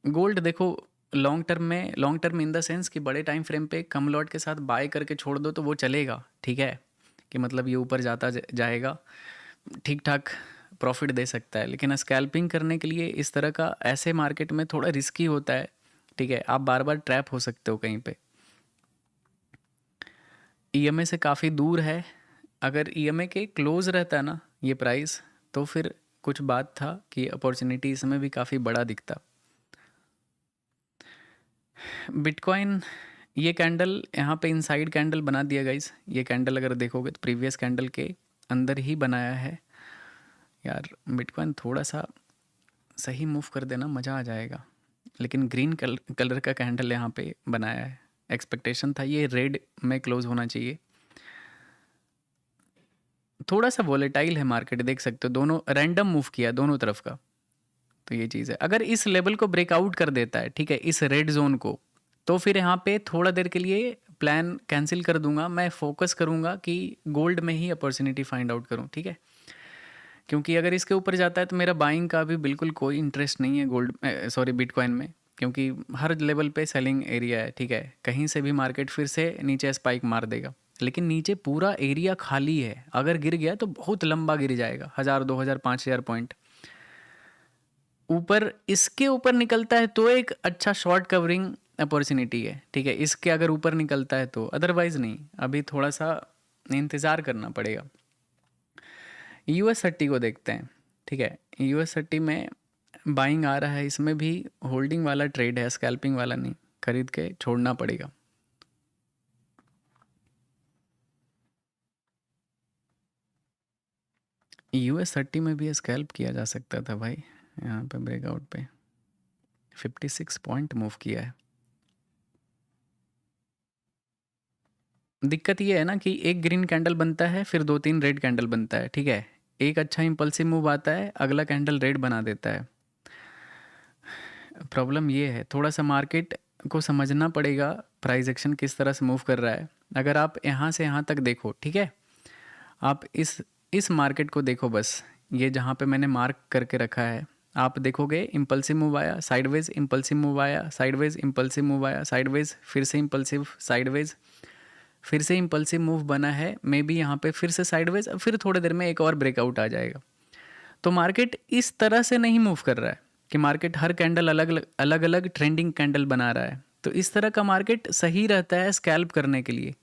गोल्ड देखो long term in the sense कि बड़े टाइम फ्रेम पे कम लॉट के साथ बाय करके छोड़ दो तो वो चलेगा, ठीक है, कि मतलब ये ऊपर जाता जाएगा, ठीक ठाक प्रॉफिट दे सकता है। लेकिन स्कैल्पिंग करने के लिए इस तरह का ऐसे मार्केट में थोड़ा रिस्की होता है, ठीक है, आप बार बार ट्रैप हो सकते हो कहीं पे। ईएमए से काफ़ी दूर है, अगर ईएमए के क्लोज रहता ना ये प्राइस तो फिर कुछ बात था कि अपॉर्चुनिटी इसमें भी काफ़ी बड़ा दिखता। बिटकॉइन ये कैंडल यहाँ पे इनसाइड कैंडल बना दिया गाइस, ये कैंडल अगर देखोगे तो प्रीवियस कैंडल के अंदर ही बनाया है। यार बिटकॉइन थोड़ा सा सही मूव कर देना मज़ा आ जाएगा, लेकिन ग्रीन कलर का कैंडल यहाँ पे बनाया है, एक्सपेक्टेशन था ये रेड में क्लोज होना चाहिए। थोड़ा सा वॉलेटाइल है मार्केट, देख सकते हो दोनों रैंडम मूव किया दोनों तरफ का, तो ये चीज़ है। अगर इस लेवल को ब्रेकआउट कर देता है, ठीक है, इस रेड जोन को, तो फिर यहाँ पे थोड़ा देर के लिए प्लान कैंसिल कर दूंगा, मैं फोकस करूंगा कि गोल्ड में ही अपॉर्चुनिटी फाइंड आउट करूं, ठीक है, क्योंकि अगर इसके ऊपर जाता है तो मेरा बाइंग का भी बिल्कुल कोई इंटरेस्ट नहीं है गोल्ड सॉरी बिटकॉइन में, क्योंकि हर लेवल पे सेलिंग एरिया है, ठीक है, कहीं से भी मार्केट फिर से नीचे स्पाइक मार देगा, लेकिन नीचे पूरा एरिया खाली है, अगर गिर गया तो बहुत लंबा गिर जाएगा, 1000 2000 5000 पॉइंट। ऊपर इसके ऊपर निकलता है तो एक अच्छा शॉर्ट कवरिंग अपॉर्चुनिटी है, ठीक है, इसके अगर ऊपर निकलता है तो, अदरवाइज नहीं, अभी थोड़ा सा इंतज़ार करना पड़ेगा। US30 को देखते हैं, ठीक है, US30 में बाइंग आ रहा है, इसमें भी होल्डिंग वाला ट्रेड है, स्कैल्पिंग वाला नहीं, खरीद के छोड़ना पड़ेगा। US30 में भी स्कैल्प किया जा सकता था भाई, यहाँ पे ब्रेकआउट पे 56 पॉइंट मूव किया है। दिक्कत ये है ना कि एक ग्रीन कैंडल बनता है फिर 2-3 रेड कैंडल बनता है, ठीक है, एक अच्छा इंपल्सिव मूव आता है, अगला कैंडल रेड बना देता है। प्रॉब्लम ये है, थोड़ा सा मार्केट को समझना पड़ेगा प्राइस एक्शन किस तरह से मूव कर रहा है। अगर आप यहाँ से यहाँ तक देखो, ठीक है, आप इस मार्केट को देखो बस, ये जहाँ पे मैंने मार्क करके रखा है, आप देखोगे इम्पल्सिव मूव आया, साइडवेज इम्पल्सिव मूव आया, साइडवेज इम्पल्सिव मूव आया, साइडवेज फिर से इम्पल्सिव, साइडवेज फिर से इम्पल्सिव मूव बना है, मे बी यहाँ पे फिर से साइडवेज, फिर थोड़ी देर में एक और ब्रेकआउट आ जाएगा। तो मार्केट इस तरह से नहीं मूव कर रहा है कि मार्केट हर कैंडल अलग अलग ट्रेंडिंग कैंडल बना रहा है, तो इस तरह का मार्केट सही रहता है स्कैल्प करने के लिए,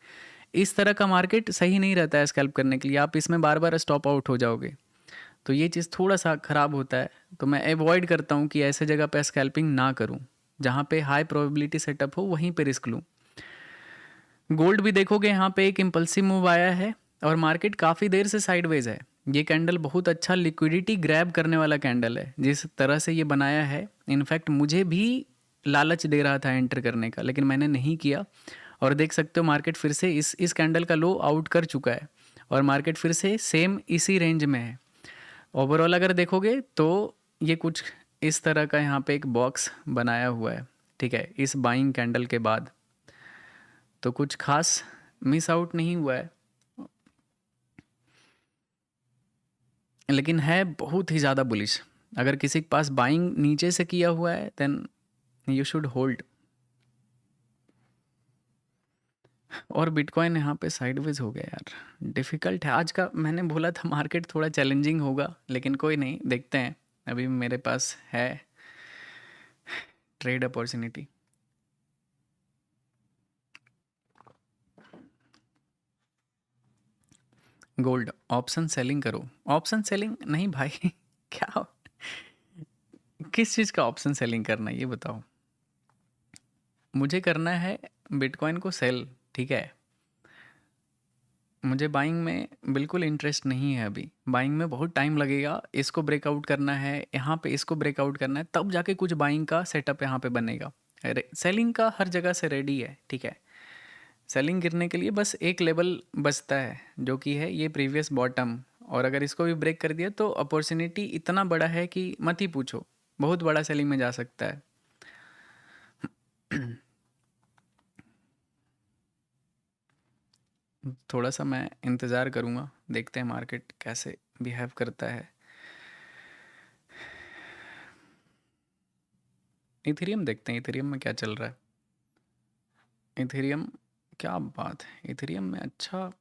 इस तरह का मार्केट सही नहीं रहता है स्कैल्प करने के लिए, आप इसमें बार बार स्टॉप आउट हो जाओगे, तो ये चीज़ थोड़ा सा ख़राब होता है। तो मैं अवॉइड करता हूँ कि ऐसे जगह पे स्कैल्पिंग ना करूँ, जहाँ पे हाई प्रोबेबिलिटी सेटअप हो वहीं पे रिस्क लूँ। गोल्ड भी देखोगे यहाँ पे एक इम्पल्सिव मूव आया है और मार्केट काफ़ी देर से साइडवेज है, ये कैंडल बहुत अच्छा लिक्विडिटी ग्रैब करने वाला कैंडल है, जिस तरह से ये बनाया है, इनफैक्ट मुझे भी लालच दे रहा था एंटर करने का, लेकिन मैंने नहीं किया। और देख सकते हो मार्केट फिर से इस कैंडल का लो आउट कर चुका है और मार्केट फिर से सेम इसी रेंज में है। ओवरऑल अगर देखोगे तो ये कुछ इस तरह का यहाँ पे एक बॉक्स बनाया हुआ है, ठीक है, इस बाइंग कैंडल के बाद, तो कुछ खास मिस आउट नहीं हुआ है, लेकिन है बहुत ही ज़्यादा बुलिश। अगर किसी के पास बाइंग नीचे से किया हुआ है देन यू शुड होल्ड। और बिटकॉइन यहाँ पे साइडवेज हो गया यार, डिफ़िकल्ट है आज का, मैंने बोला था मार्केट थोड़ा चैलेंजिंग होगा, लेकिन कोई नहीं, देखते हैं, अभी मेरे पास है trade opportunity. Gold option selling करो, ऑप्शन सेलिंग नहीं भाई क्या, किस चीज़ का ऑप्शन सेलिंग करना है ये बताओ मुझे। करना है बिटकॉइन को सेल, ठीक है, मुझे बाइंग में बिल्कुल इंटरेस्ट नहीं है अभी, बाइंग में बहुत टाइम लगेगा, इसको ब्रेकआउट करना है, यहाँ पे इसको ब्रेकआउट करना है, तब जाके कुछ बाइंग का सेटअप यहाँ पे बनेगा। सेलिंग का हर जगह से रेडी है, ठीक है, सेलिंग गिरने के लिए बस एक लेवल बचता है जो कि है ये प्रीवियस बॉटम और अगर इसको भी ब्रेक कर दिया तो अपॉर्चुनिटी इतना बड़ा है कि मत ही पूछो, बहुत बड़ा सेलिंग में जा सकता है। थोड़ा सा मैं इंतज़ार करूँगा, देखते हैं मार्केट कैसे बिहेव करता है। इथेरियम देखते हैं, इथेरियम में क्या चल रहा है। इथेरियम, क्या बात है, इथेरियम में अच्छा,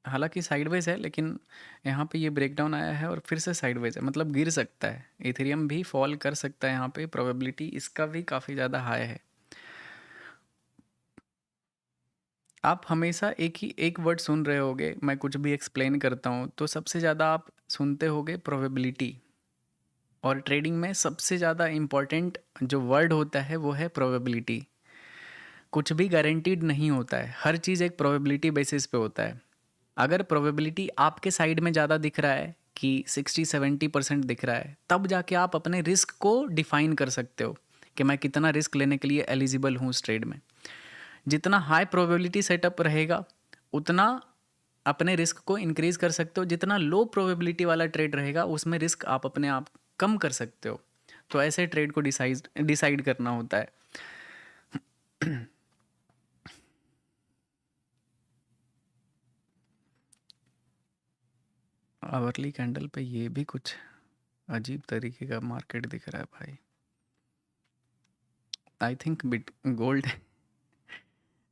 हालांकि साइडवेज है, लेकिन यहाँ पे ये ब्रेकडाउन आया है और फिर से साइडवेज है, मतलब गिर सकता है। इथेरियम भी फॉल कर सकता है, यहाँ पे प्रोबेबिलिटी इसका भी काफ़ी ज़्यादा हाई है। आप हमेशा एक वर्ड सुन रहे होगे, मैं कुछ भी एक्सप्लेन करता हूँ तो सबसे ज़्यादा आप सुनते होगे प्रोबेबिलिटी, और ट्रेडिंग में सबसे ज़्यादा इम्पॉर्टेंट जो वर्ड होता है वो है प्रोबेबिलिटी। कुछ भी गारंटीड नहीं होता है, हर चीज़ एक प्रोबेबिलिटी बेसिस पे होता है। अगर प्रोबेबिलिटी आपके साइड में ज़्यादा दिख रहा है कि 60-70% दिख रहा है, तब जाके आप अपने रिस्क को डिफाइन कर सकते हो कि मैं कितना रिस्क लेने के लिए एलिजिबल हूँ उस ट्रेड में। जितना हाई प्रोबेबिलिटी सेटअप रहेगा उतना अपने रिस्क को इंक्रीज कर सकते हो, जितना लो प्रोबेबिलिटी वाला ट्रेड रहेगा उसमें रिस्क आप अपने आप कम कर सकते हो। तो ऐसे ट्रेड को डिसाइड करना होता है। आवरली कैंडल पे ये भी कुछ अजीब तरीके का मार्केट दिख रहा है भाई। I think bit gold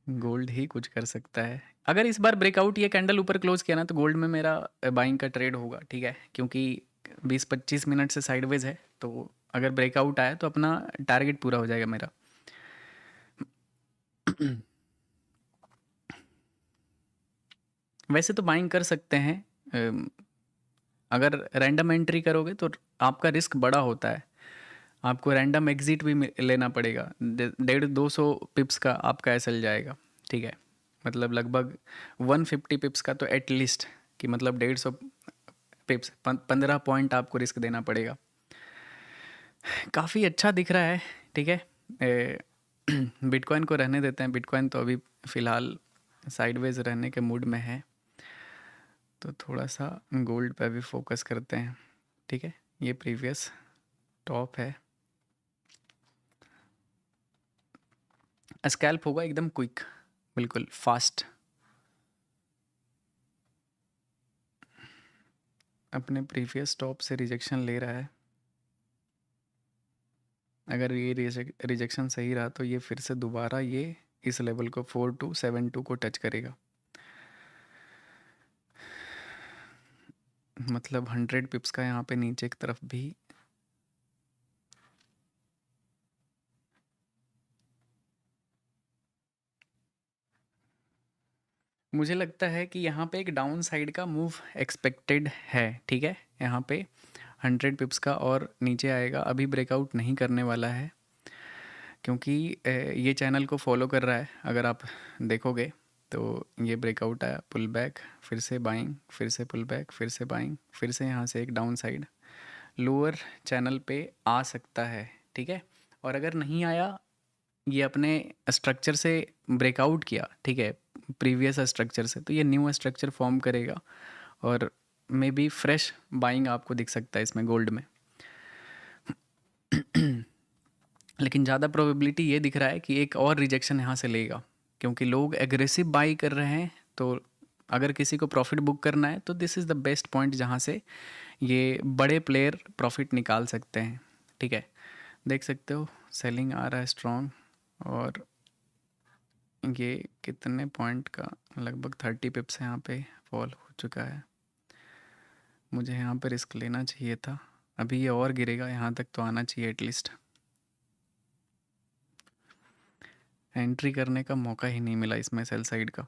gold ही कुछ कर सकता है। अगर इस बार ब्रेकआउट ये कैंडल ऊपर क्लोज किया ना तो गोल्ड में मेरा बाइंग का ट्रेड होगा, ठीक है, क्योंकि 20-25 मिनट से साइडवेज है, तो अगर ब्रेकआउट आया तो अपना टारगेट पूरा हो जाएगा मेरा। वैसे तो बाइंग कर सकते हैं, अगर रैंडम एंट्री करोगे तो आपका रिस्क बड़ा होता है, आपको रैंडम एग्जिट भी लेना पड़ेगा। 150-200 पिप्स का आपका एसएल जाएगा, ठीक है, मतलब लगभग 150 पिप्स का तो एटलीस्ट, कि मतलब 150 पिप्स, 15 पॉइंट आपको रिस्क देना पड़ेगा। काफ़ी अच्छा दिख रहा है, ठीक है। बिटकॉइन को रहने देते हैं, बिटकॉइन तो अभी फ़िलहाल साइडवेज रहने के मूड में है, तो थोड़ा सा गोल्ड पे भी फोकस करते हैं, ठीक है। ये प्रीवियस टॉप है, स्कैल्प होगा एकदम क्विक, बिल्कुल फास्ट। अपने प्रीवियस टॉप से रिजेक्शन ले रहा है, अगर ये रिजेक्शन सही रहा तो ये फिर से दोबारा ये इस लेवल को 4272 को टच करेगा, मतलब 100 पिप्स का यहाँ पे नीचे की तरफ भी। मुझे लगता है कि यहाँ पे एक डाउन साइड का मूव एक्सपेक्टेड है, ठीक है। यहाँ पे 100 पिप्स का और नीचे आएगा, अभी ब्रेकआउट नहीं करने वाला है, क्योंकि ये चैनल को फॉलो कर रहा है। अगर आप देखोगे तो ये ब्रेकआउट आया, पुल बैक, फिर से बाइंग, फिर से पुल बैक, फिर से बाइंग, फिर से यहाँ से एक डाउन साइड लोअर चैनल पे आ सकता है, ठीक है। और अगर नहीं आया, ये अपने स्ट्रक्चर से ब्रेकआउट किया, ठीक है, प्रीवियस स्ट्रक्चर से, तो ये न्यू स्ट्रक्चर फॉर्म करेगा और मे बी फ्रेश बाइंग आपको दिख सकता है इसमें गोल्ड में। लेकिन ज़्यादा प्रोबेबिलिटी ये दिख रहा है कि एक और रिजेक्शन यहाँ से लेगा, क्योंकि लोग एग्रेसिव बाई कर रहे हैं। तो अगर किसी को प्रॉफिट बुक करना है तो this is the best point जहाँ से ये बड़े प्लेयर प्रॉफिट निकाल सकते हैं, ठीक है। देख सकते हो सेलिंग आ रहा है स्ट्रॉन्ग, और ये कितने पॉइंट का, लगभग 30 पिप्स यहाँ पे फॉल हो चुका है। मुझे यहाँ पे रिस्क लेना चाहिए था, अभी ये और गिरेगा, यहाँ तक तो आना चाहिए एटलीस्ट। एंट्री करने का मौका ही नहीं मिला इसमें सेल साइड का।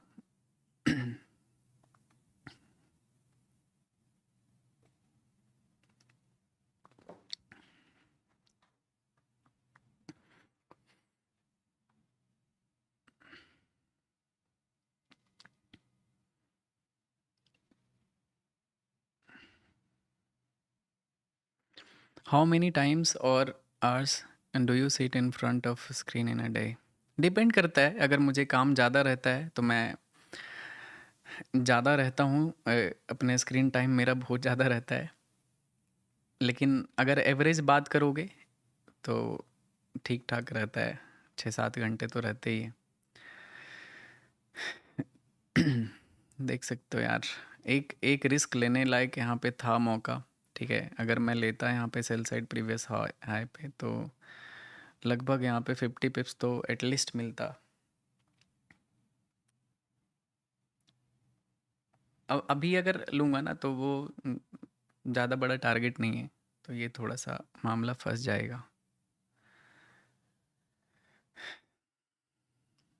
हाउ मेनी टाइम्स और hours do you sit in front of screen in a day? Depend करता है, अगर मुझे काम ज़्यादा रहता है तो मैं ज़्यादा रहता हूँ, अपने स्क्रीन टाइम मेरा बहुत ज़्यादा रहता है, लेकिन अगर एवरेज बात करोगे तो ठीक ठाक रहता है, 6-7 घंटे तो रहते ही हैं। देख सकते हो यार, एक एक रिस्क लेने लायक यहाँ पे था मौका, ठीक है। अगर मैं लेता यहाँ पे सेल साइड प्रीवियस हाई पे, तो लगभग यहाँ पे 50 पिप्स तो एटलीस्ट मिलता। अब अभी अगर लूँगा ना तो वो ज़्यादा बड़ा टारगेट नहीं है, तो ये थोड़ा सा मामला फंस जाएगा।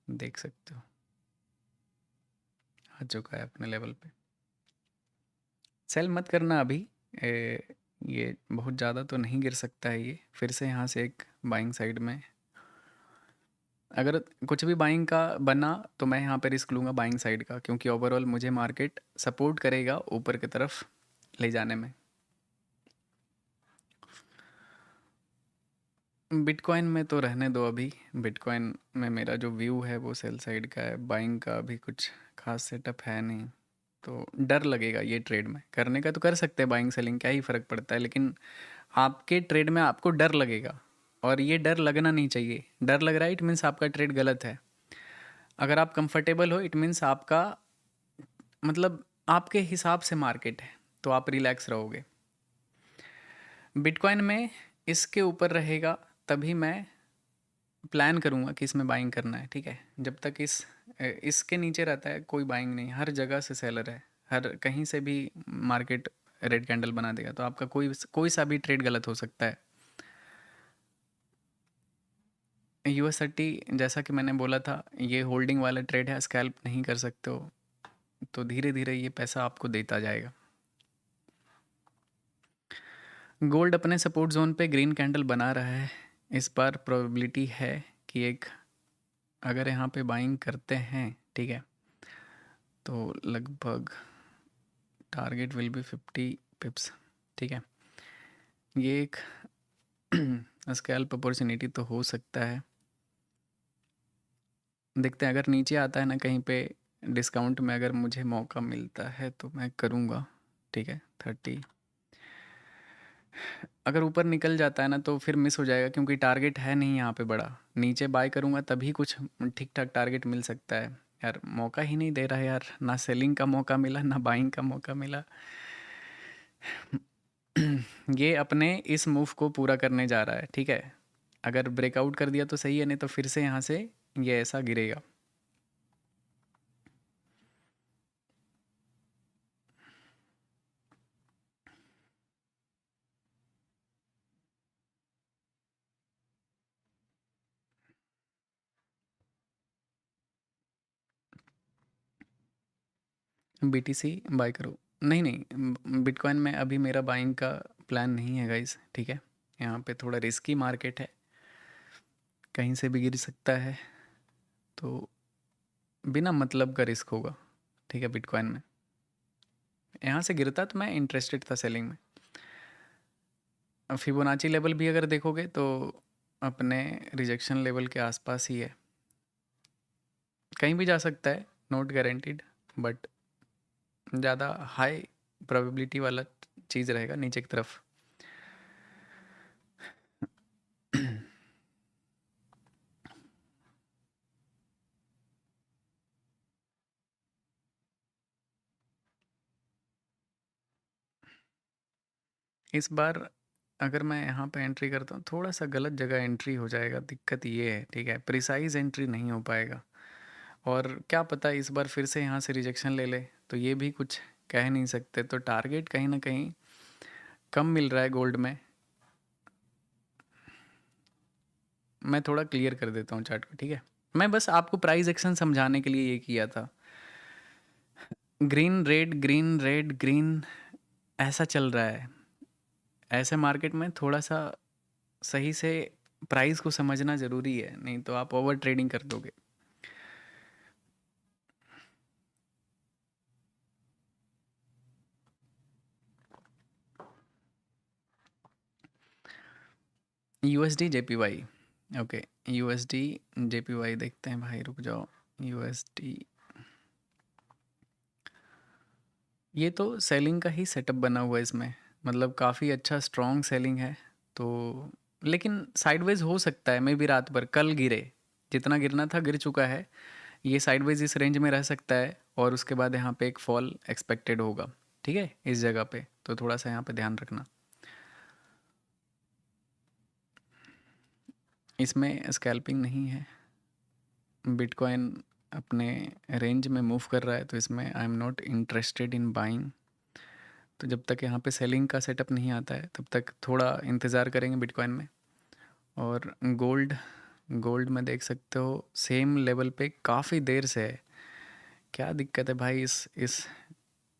देख सकते हो आ चुका है अपने लेवल पे। सेल मत करना अभी, ये बहुत ज़्यादा तो नहीं गिर सकता है ये, फिर से यहाँ से एक बाइंग साइड में अगर कुछ भी बाइंग का बना तो मैं यहाँ पे रिस्क लूँगा बाइंग साइड का, क्योंकि ओवरऑल मुझे मार्केट सपोर्ट करेगा ऊपर की तरफ ले जाने में। बिटकॉइन में तो रहने दो अभी, बिटकॉइन में मेरा जो व्यू है वो सेल साइड का है, बाइंग का अभी कुछ खास सेटअप है नहीं, तो डर लगेगा ये ट्रेड में करने का। तो कर सकते हैं बाइंग सेलिंग, क्या ही फ़र्क पड़ता है, लेकिन आपके ट्रेड में आपको डर लगेगा, और ये डर लगना नहीं चाहिए। डर लग रहा है इट मीन्स आपका ट्रेड गलत है। अगर आप कंफर्टेबल हो इट मीन्स आपका, मतलब आपके हिसाब से मार्केट है, तो आप रिलैक्स रहोगे। बिटकॉइन में इसके ऊपर रहेगा तभी मैं प्लान करूँगा कि इसमें बाइंग करना है, ठीक है। जब तक इसके नीचे रहता है कोई बाइंग नहीं, हर जगह से सेलर है, हर कहीं से भी मार्केट रेड कैंडल बना देगा, तो आपका कोई सा भी ट्रेड गलत हो सकता है। यूएसटी जैसा कि मैंने बोला था, ये होल्डिंग वाला ट्रेड है, स्कैल्प नहीं कर सकते हो, तो धीरे धीरे ये पैसा आपको देता जाएगा। गोल्ड अपने सपोर्ट जोन पे ग्रीन कैंडल बना रहा है, इस बार प्रोबेबिलिटी है कि एक, अगर यहाँ पे बाइंग करते हैं, ठीक है, तो लगभग टारगेट विल बी 50 पिप्स, ठीक है। ये एक स्कैल्प अपॉर्चुनिटी तो हो सकता है, देखते हैं। अगर नीचे आता है ना कहीं पे डिस्काउंट में, अगर मुझे मौका मिलता है तो मैं करूँगा, ठीक है। 30 अगर ऊपर निकल जाता है ना तो फिर मिस हो जाएगा, क्योंकि टारगेट है नहीं यहाँ पे बड़ा। नीचे बाय करूँगा तभी कुछ ठीक ठाक टारगेट मिल सकता है। यार मौका ही नहीं दे रहा है यार, ना सेलिंग का मौका मिला ना बाइंग का मौका मिला। ये अपने इस मूव को पूरा करने जा रहा है, ठीक है। अगर ब्रेकआउट कर दिया तो सही है, नहीं तो फिर से यहाँ से ये ऐसा गिरेगा। बीटीसी बाय करो, नहीं नहीं, बिटकॉइन में अभी मेरा बाइंग का प्लान नहीं है गाइस, ठीक है। यहाँ पे थोड़ा रिस्की मार्केट है, कहीं से भी गिर सकता है, तो बिना मतलब का रिस्क होगा, ठीक है। बिटकॉइन में यहाँ से गिरता तो मैं इंटरेस्टेड था सेलिंग में। फिबोनाची लेवल भी अगर देखोगे तो अपने रिजेक्शन लेवल के आसपास ही है, कहीं भी जा सकता है, नॉट गारंटीड, बट ज़्यादा हाई प्रोबेबिलिटी वाला चीज़ रहेगा नीचे की तरफ। इस बार अगर मैं यहाँ पे एंट्री करता हूँ, थोड़ा सा गलत जगह एंट्री हो जाएगा, दिक्कत ये है, ठीक है। प्रिसाइज एंट्री नहीं हो पाएगा, और क्या पता इस बार फिर से यहाँ से रिजेक्शन ले ले, तो ये भी कुछ कह नहीं सकते। तो टारगेट कहीं ना कहीं कम मिल रहा है गोल्ड में। मैं थोड़ा क्लियर कर देता हूँ चार्ट को, ठीक है। मैं बस आपको प्राइस एक्शन समझाने के लिए ये किया था। Green red green red green ऐसा चल रहा है, ऐसे मार्केट में थोड़ा सा सही से प्राइस को समझना ज़रूरी है, नहीं तो आप ओवर ट्रेडिंग कर दोगे। USD JPY, okay. USD JPY देखते हैं भाई, रुक जाओ। यूएसडी ये तो सेलिंग का ही सेटअप बना हुआ है इसमें, मतलब काफ़ी अच्छा स्ट्रॉन्ग सेलिंग है। तो लेकिन साइडवेज हो सकता है, मे बी रात भर कल गिरे, जितना गिरना था गिर चुका है। ये साइडवेज इस रेंज में रह सकता है और उसके बाद यहाँ पे एक फॉल एक्सपेक्टेड होगा, ठीक है, इस जगह पे। तो थोड़ा सा यहाँ पे ध्यान रखना। इसमें स्कैल्पिंग नहीं है, बिटकॉइन अपने रेंज में मूव कर रहा है, तो इसमें I am not interested in buying. तो जब तक यहाँ पे सेलिंग का सेटअप नहीं आता है तब तक थोड़ा इंतज़ार करेंगे बिटकॉइन में। और गोल्ड, गोल्ड में देख सकते हो सेम लेवल पे काफ़ी देर से है। क्या दिक्कत है भाई, इस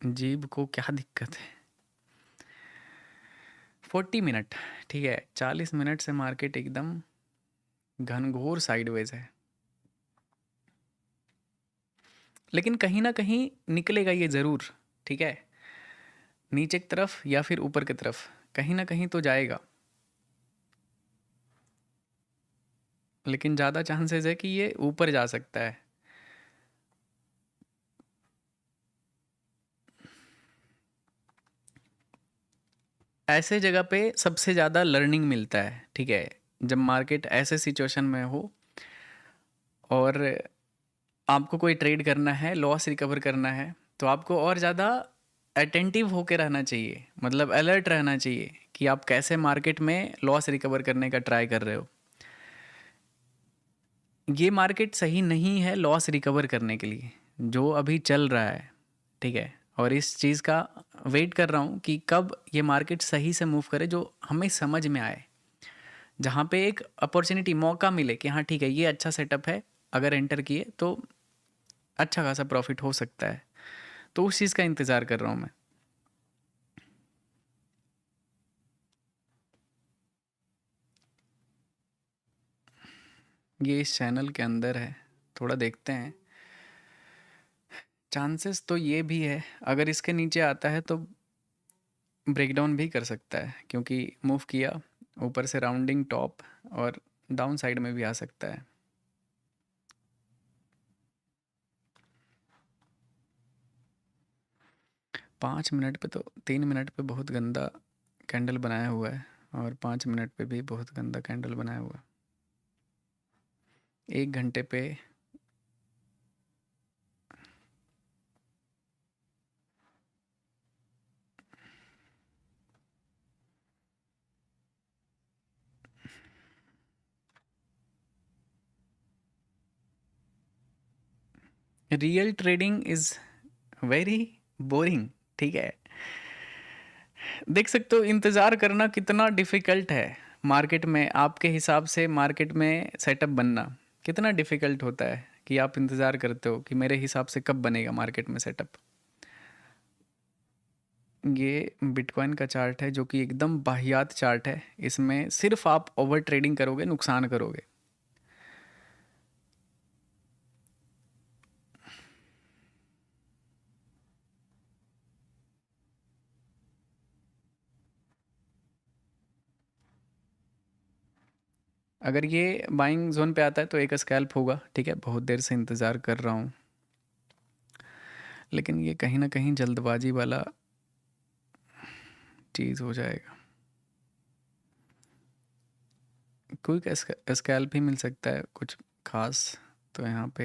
जीब को क्या दिक्कत है। 40 मिनट, ठीक है, 40 मिनट से मार्केट एकदम घनघोर साइडवेज है, लेकिन कहीं ना कहीं निकलेगा ये ज़रूर, ठीक है, नीचे की तरफ या फिर ऊपर की तरफ, कहीं ना कहीं तो जाएगा। लेकिन ज़्यादा चांसेस है कि ये ऊपर जा सकता है। ऐसे जगह पे सबसे ज़्यादा लर्निंग मिलता है, ठीक है, जब मार्केट ऐसे सिचुएशन में हो और आपको कोई ट्रेड करना है, लॉस रिकवर करना है, तो आपको और ज़्यादा अटेंटिव होके रहना चाहिए, मतलब अलर्ट रहना चाहिए कि आप कैसे मार्केट में लॉस रिकवर करने का ट्राई कर रहे हो। ये मार्केट सही नहीं है लॉस रिकवर करने के लिए, जो अभी चल रहा है, ठीक है। और इस चीज़ का वेट कर रहा हूँ कि कब ये मार्केट सही से मूव करे, जो हमें समझ में आए, जहाँ पे एक अपॉर्चुनिटी, मौका मिले कि हाँ ठीक है ये अच्छा सेटअप है, अगर एंटर किए तो अच्छा खासा प्रॉफिट हो सकता है। तो उस चीज़ का इंतज़ार कर रहा हूँ मैं। ये इस चैनल के अंदर है, थोड़ा देखते हैं। चांसेस तो ये भी है, अगर इसके नीचे आता है तो ब्रेकडाउन भी कर सकता है, क्योंकि मूव किया ऊपर से राउंडिंग टॉप, और डाउन साइड में भी आ सकता है। पाँच मिनट पे तो, 3 मिनट पे बहुत गंदा कैंडल बनाया हुआ है, और 5 मिनट पे भी बहुत गंदा कैंडल बनाया हुआ है। 1 घंटे पे real trading is very boring, ठीक है। देख सकते हो इंतज़ार करना कितना डिफ़िकल्ट है मार्केट में, आपके हिसाब से मार्केट में सेटअप बनना कितना डिफ़िकल्ट होता है, कि आप इंतज़ार करते हो कि मेरे हिसाब से कब बनेगा मार्केट में सेटअप। ये बिटकॉइन का चार्ट है, जो कि एकदम वाहियात चार्ट है, इसमें सिर्फ आप ओवर ट्रेडिंग करोगे, नुकसान करोगे। अगर ये बाइंग जोन पे आता है तो एक स्कैल्प होगा, ठीक है, बहुत देर से इंतज़ार कर रहा हूँ, लेकिन ये कहीं ना कहीं जल्दबाजी वाला चीज़ हो जाएगा। क्विक स्कैल्प ही मिल सकता है कुछ खास, तो यहाँ पे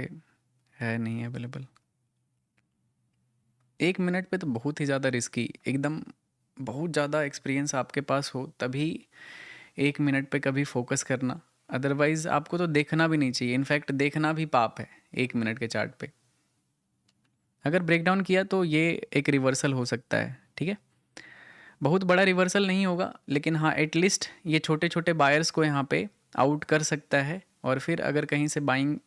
है नहीं अवेलेबल। 1 मिनट पे तो बहुत ही ज़्यादा रिस्की, एकदम बहुत ज़्यादा एक्सपीरियंस आपके पास हो तभी 1 मिनट पे कभी फोकस करना, अदरवाइज़ आपको तो देखना भी नहीं चाहिए, इनफैक्ट देखना भी पाप है 1 मिनट के चार्ट पे। अगर ब्रेकडाउन किया तो ये एक रिवर्सल हो सकता है, ठीक है, बहुत बड़ा रिवर्सल नहीं होगा, लेकिन हाँ एटलीस्ट ये छोटे छोटे बायर्स को यहाँ पे आउट कर सकता है, और फिर अगर कहीं से बाइंग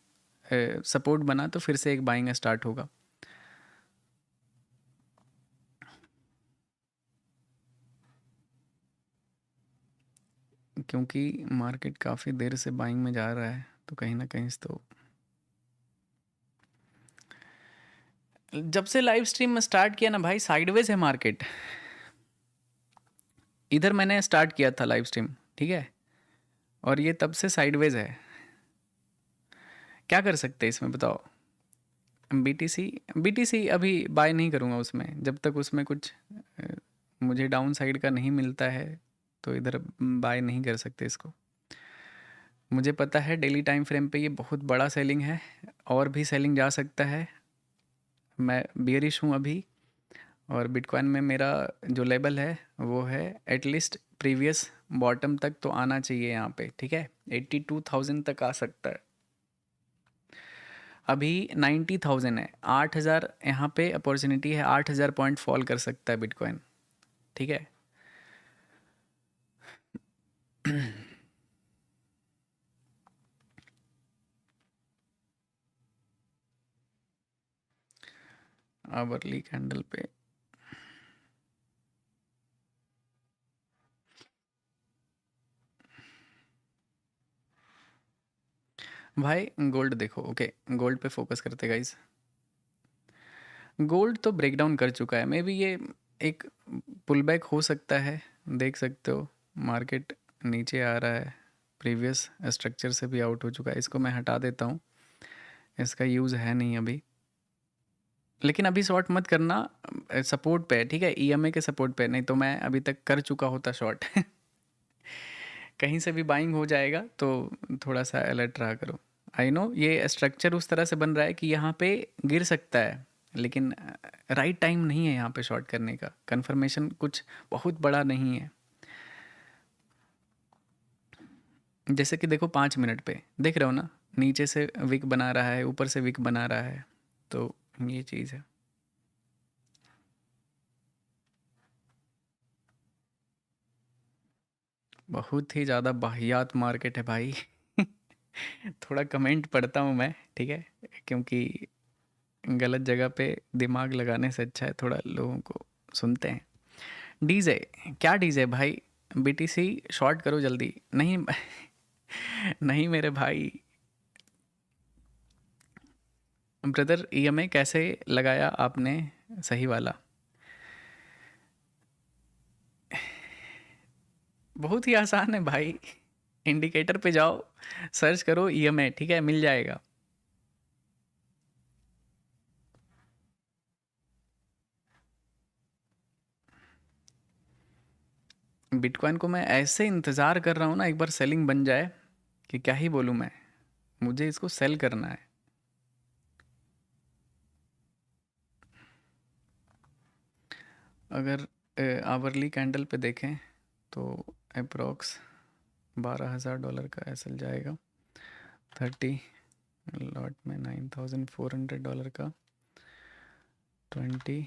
सपोर्ट बना तो फिर से एक बाइंग स्टार्ट होगा। क्योंकि मार्केट काफ़ी देर से बाइंग में जा रहा है, तो कहीं ना कहीं से तो जब से लाइव स्ट्रीम में स्टार्ट किया ना भाई, साइडवेज है मार्केट। इधर मैंने स्टार्ट किया था लाइव स्ट्रीम, ठीक है, और ये तब से साइडवेज है। क्या कर सकते हैं इसमें बताओ। बीटीसी बीटीसी अभी बाय नहीं करूँगा उसमें, जब तक उसमें कुछ अ, मुझे डाउन साइड का नहीं मिलता है तो इधर बाय नहीं कर सकते इसको। मुझे पता है डेली टाइम फ्रेम पे ये बहुत बड़ा सेलिंग है, और भी सेलिंग जा सकता है। मैं बियरिश हूँ अभी, और बिटकॉइन में मेरा जो लेवल है वो है एटलीस्ट प्रीवियस बॉटम तक तो आना चाहिए यहाँ पे, ठीक है। 82,000 तक आ सकता है। अभी 90,000 है, 8,000 यहाँ पे अपॉर्चुनिटी है, 8,000 पॉइंट फॉल कर सकता है बिटकॉइन, ठीक है। आवरली कैंडल पे भाई गोल्ड देखो, ओके गोल्ड पे फोकस करते गाइस। गोल्ड तो ब्रेक डाउन कर चुका है, मे बी ये एक पुल बैक हो सकता है। देख सकते हो मार्केट नीचे आ रहा है, प्रीवियस स्ट्रक्चर से भी आउट हो चुका है। इसको मैं हटा देता हूँ, इसका यूज़ है नहीं अभी। लेकिन अभी शॉर्ट मत करना, सपोर्ट पे है, ठीक है, ईएमए के सपोर्ट पे, नहीं तो मैं अभी तक कर चुका होता शॉर्ट। कहीं से भी बाइंग हो जाएगा तो थोड़ा सा अलर्ट रहा करो। आई नो ये स्ट्रक्चर उस तरह से बन रहा है कि यहाँ पे गिर सकता है, लेकिन राइट टाइम नहीं है यहाँ पे शॉर्ट करने का। कंफर्मेशन कुछ बहुत बड़ा नहीं है। जैसे कि देखो 5 मिनट पे देख रहे हो ना, नीचे से विक बना रहा है, ऊपर से विक बना रहा है, तो ये चीज़ है। बहुत ही ज़्यादा वाहियात मार्केट है भाई। थोड़ा कमेंट पढ़ता हूँ मैं, ठीक है, क्योंकि गलत जगह पे दिमाग लगाने से अच्छा है थोड़ा लोगों को सुनते हैं। डीजे, क्या डीजे भाई, बीटीसी शॉर्ट करो जल्दी। नहीं नहीं मेरे भाई। ब्रदर ईएमआई कैसे लगाया आपने, सही वाला? बहुत ही आसान है भाई, इंडिकेटर पे जाओ, सर्च करो ईएमआई, ठीक है, मिल जाएगा। बिटकॉइन को मैं ऐसे इंतज़ार कर रहा हूँ ना, एक बार सेलिंग बन जाए, कि क्या ही बोलूँ मैं, मुझे इसको सेल करना है। अगर आवरली कैंडल पे देखें तो अप्रोक्स $12,000 का एसएल जाएगा। 30 लॉट में $9,400 का 20